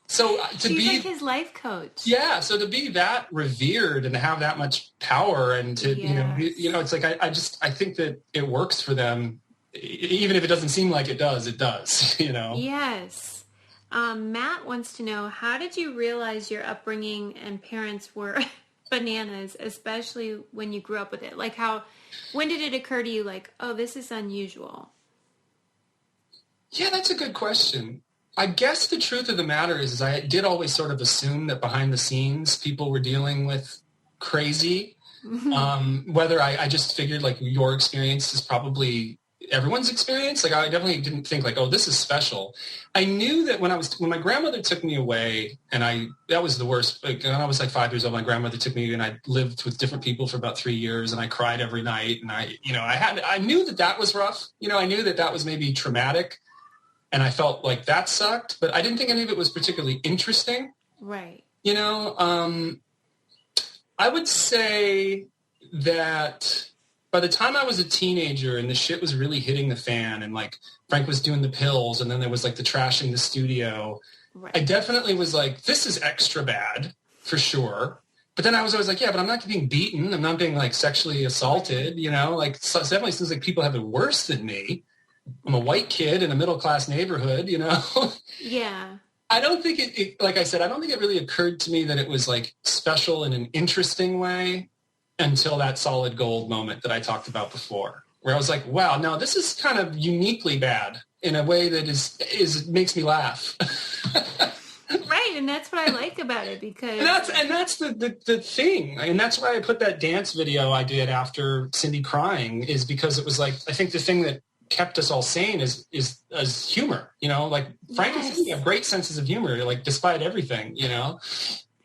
So she's like his life coach. Yeah. So to be that revered and to have that much power, and to, you know, it's like, I think that it works for them. Even if it doesn't seem like it does, you know? Yes. Matt wants to know, how did you realize your upbringing and parents were bananas, especially when you grew up with it? Like when did it occur to you like, oh, this is unusual? Yeah, that's a good question. I guess the truth of the matter is I did always sort of assume that behind the scenes people were dealing with crazy. Whether I just figured like your experience is probably everyone's experience. Like I definitely didn't think like, oh, this is special. I knew that when my grandmother took me away, and that was the worst. Like, when I was like 5 years old, my grandmother took me, and I lived with different people for about 3 years, and I cried every night. And I knew that was rough. You know, I knew that was maybe traumatic. And I felt like that sucked, but I didn't think any of it was particularly interesting. Right. You know, I would say that by the time I was a teenager and the shit was really hitting the fan, and like Frank was doing the pills, and then there was like the trashing the studio, right. I definitely was like, this is extra bad for sure. But then I was always like, yeah, but I'm not being beaten. I'm not being like sexually assaulted, you know, like so it definitely seems like people have it worse than me. I'm a white kid in a middle-class neighborhood, you know? Yeah. I don't think like I said, I don't think it really occurred to me that it was like special in an interesting way until that solid gold moment that I talked about before, where I was like, wow, now this is kind of uniquely bad in a way that is makes me laugh. Right, and that's what I like about it, because and that's the thing, and that's why I put that dance video I did after Cindy crying, is because it was like, I think the thing that kept us all sane is humor, you know, like Frank and Cindy have great senses of humor, like despite everything, you know.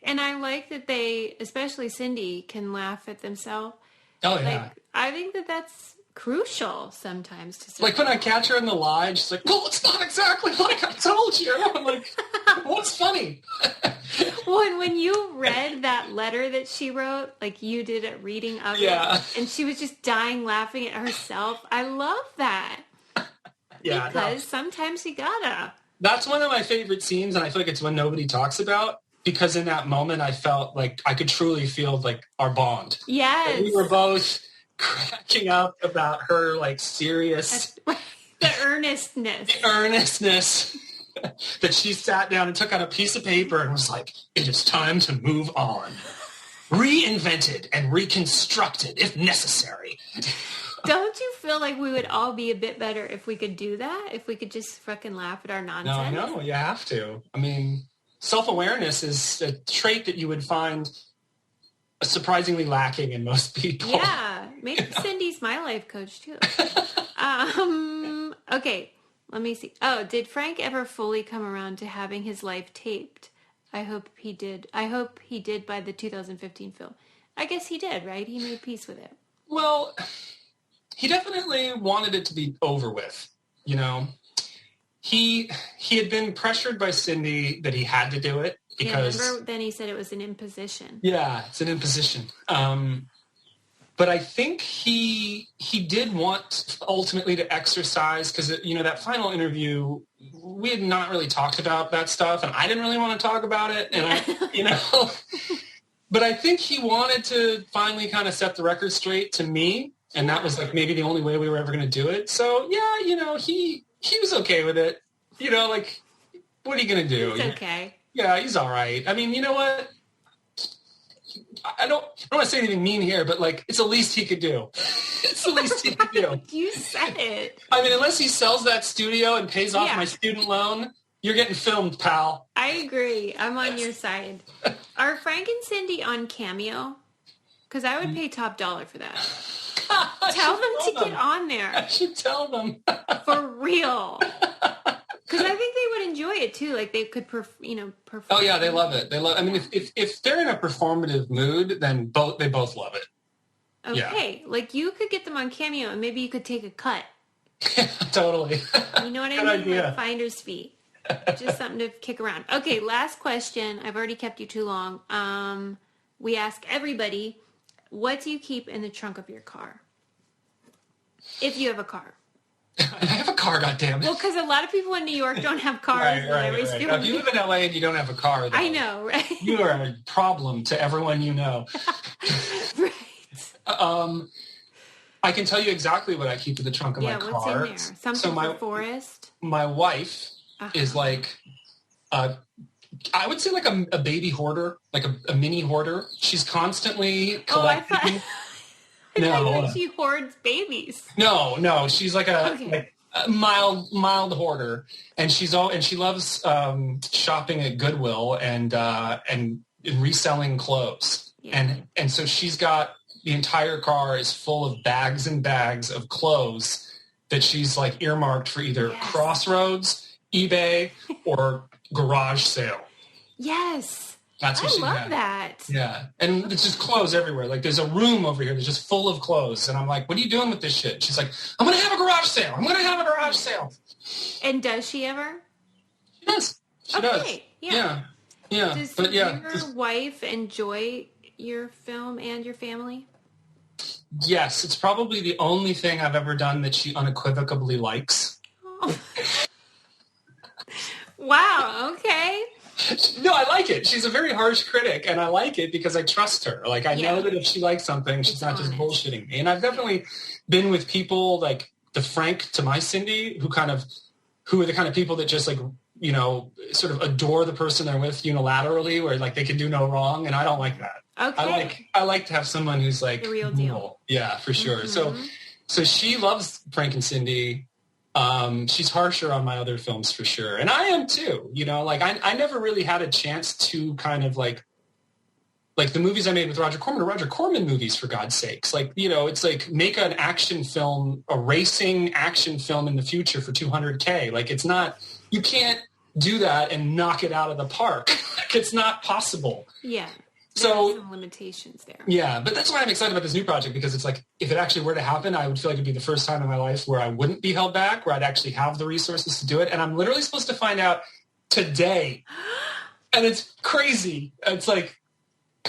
And I like that they, especially Cindy, can laugh at themselves. Oh yeah, like, I think that that's crucial sometimes to survive. Like when I catch her in the lie, she's like, well, it's not exactly like I told you. I'm like, what's funny? Well, and when you read that letter that she wrote, like you did a reading of it, and she was just dying laughing at herself. I love that. Yeah, because sometimes you gotta. That's one of my favorite scenes, and I feel like it's one nobody talks about, because in that moment I felt like I could truly feel like our bond. Yes. Like we were both cracking up about her like serious... The earnestness. That she sat down and took out a piece of paper and was like, it is time to move on. Reinvented and reconstructed if necessary. Don't you feel like we would all be a bit better if we could do that? If we could just fucking laugh at our nonsense? No, you have to. I mean, self-awareness is a trait that you would find surprisingly lacking in most people. Yeah. Maybe Cindy's my life coach, too. Okay. Let me see. Oh, did Frank ever fully come around to having his life taped? I hope he did. I hope he did by the 2015 film. I guess he did, right? He made peace with it. Well, he definitely wanted it to be over with, you know. He had been pressured by Cindy that he had to do it because... Yeah, remember then he said it was an imposition. Yeah, it's an imposition. But I think he did want ultimately to exercise, because, you know, that final interview, we had not really talked about that stuff, and I didn't really want to talk about it, and you know. But I think he wanted to finally kind of set the record straight to me, and that was like maybe the only way we were ever going to do it. So yeah, you know, he was okay with it. You know, like, what are you going to do? It's okay. Yeah, he's all right. I mean, you know what? I don't want to say anything mean here, but like, it's the least he could do. It's the least he could do. You said it. I mean, unless he sells that studio and pays off my student loan, you're getting filmed, pal. I agree. I'm on your side. Are Frank and Cindy on Cameo? Because I would pay top dollar for that. Tell them to get on there. I should tell them. For real. Because I think they would enjoy it too. Like they could, perform. Oh yeah, they love it. I mean, if they're in a performative mood, then they both love it. Okay, like you could get them on Cameo, and maybe you could take a cut. Totally. You know what I Good mean? idea. Like finder's fee. Just something to kick around. Okay, last question. I've already kept you too long. We ask everybody, what do you keep in the trunk of your car? If you have a car. I have a car, goddammit. Well, because a lot of people in New York don't have cars. Right. Now, if you live in LA and you don't have a car, though, I know, right? You are a problem to everyone you know. Right. I can tell you exactly what I keep in the trunk of my car. What's in there? Something for Forrest? My wife is like, I would say like a baby hoarder, like a mini hoarder. She's constantly collecting. I thought she hoards babies. No, she's like a mild hoarder, and she loves shopping at Goodwill and reselling clothes, and so she's got the entire car is full of bags and bags of clothes that she's like earmarked for either Crossroads, eBay, or garage sale. Yes. That's what I love that. Yeah. And it's just clothes everywhere. Like there's a room over here that's just full of clothes. And I'm like, what are you doing with this shit? She's like, I'm going to have a garage sale. And does she ever? She does. She does. Yeah. Does your wife enjoy your film and your family? Yes. It's probably the only thing I've ever done that she unequivocally likes. Oh. Wow. Okay. No, I like it. She's a very harsh critic, and I like it because I trust her. Like, I know that if she likes something, she's not just bullshitting me. And I've definitely been with people like the Frank to my Cindy, who are the kind of people that just like you know, sort of adore the person they're with unilaterally, where like they can do no wrong, and I don't like that. Okay. I like to have someone who's like the real deal. Yeah, for sure. So she loves Frank and Cindy. She's harsher on my other films for sure, and I am too. You know, like I never really had a chance to kind of like the movies I made with Roger Corman are Roger Corman movies, for God's sakes. Like, you know, it's like make an action film, a racing action film in the future for $200K. Like, it's not, you can't do that and knock it out of the park. Like, it's not possible. Yeah. So some limitations there. Yeah, but that's why I'm excited about this new project, because it's like, if it actually were to happen, I would feel like it'd be the first time in my life where I wouldn't be held back, where I'd actually have the resources to do it. And I'm literally supposed to find out today. And it's crazy. It's like,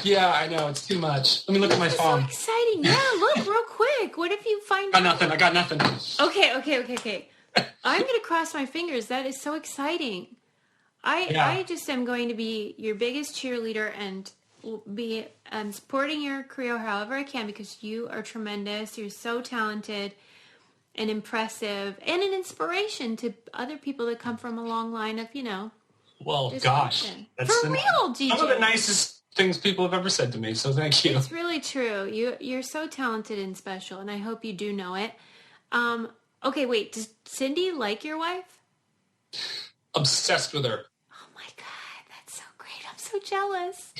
yeah, I know. It's too much. Let me look at my phone. So exciting. Yeah, look real quick. What if you find I got nothing. Okay. I'm going to cross my fingers. That is so exciting. I just am going to be your biggest cheerleader and be supporting your career however I can, because you are tremendous. You're so talented and impressive and an inspiration to other people that come from a long line of, you know. Well, gosh. That's for real, DJ. Some of the nicest things people have ever said to me, so thank you. It's really true. You're so talented and special, and I hope you do know it. Okay, wait. Does Cindy like your wife? Obsessed with her. Oh my God, that's so great. I'm so jealous.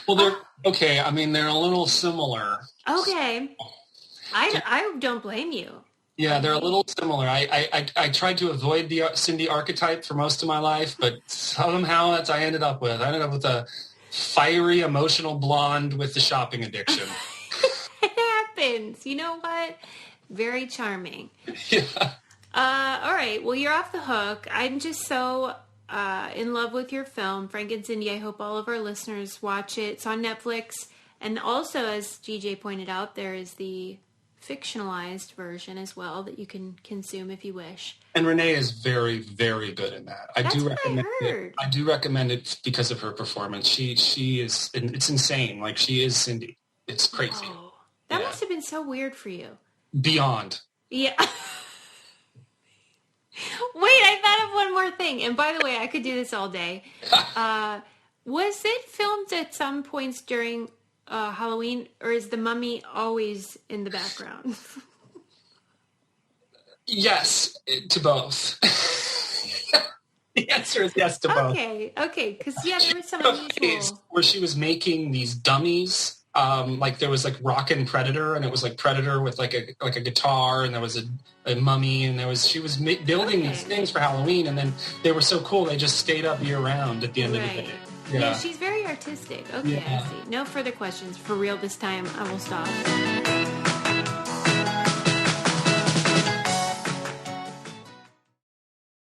Well, they're okay. I mean, they're a little similar. Okay. I don't blame you. Yeah, they're a little similar. I tried to avoid the Cindy archetype for most of my life, but somehow that's I ended up with a fiery, emotional blonde with the shopping addiction. It happens. You know what? Very charming. Yeah. All right. Well, you're off the hook. I'm just so in love with your film, Frank and Cindy. I hope all of our listeners watch it. It's on Netflix. And also, as GJ pointed out, there is the fictionalized version as well that you can consume if you wish. And Renee is very, very good in that. I do recommend it because of her performance. She is, it's insane. Like, she is Cindy. It's crazy. Oh, that must have been so weird for you. Beyond. Yeah. Wait, I thought of one more thing. And by the way, I could do this all day. Was it filmed at some points during Halloween, or is the mummy always in the background? Yes, to both. The answer is yes to both. Okay, because there was some unusual where she was making these dummies. Like there was like Rockin' Predator, and it was like Predator with like a guitar, and there was a mummy, and she was building these things for Halloween, and then they were so cool they just stayed up year round at the end of the day. Yeah, she's very artistic. Okay, I see. No further questions. For real this time, I will stop.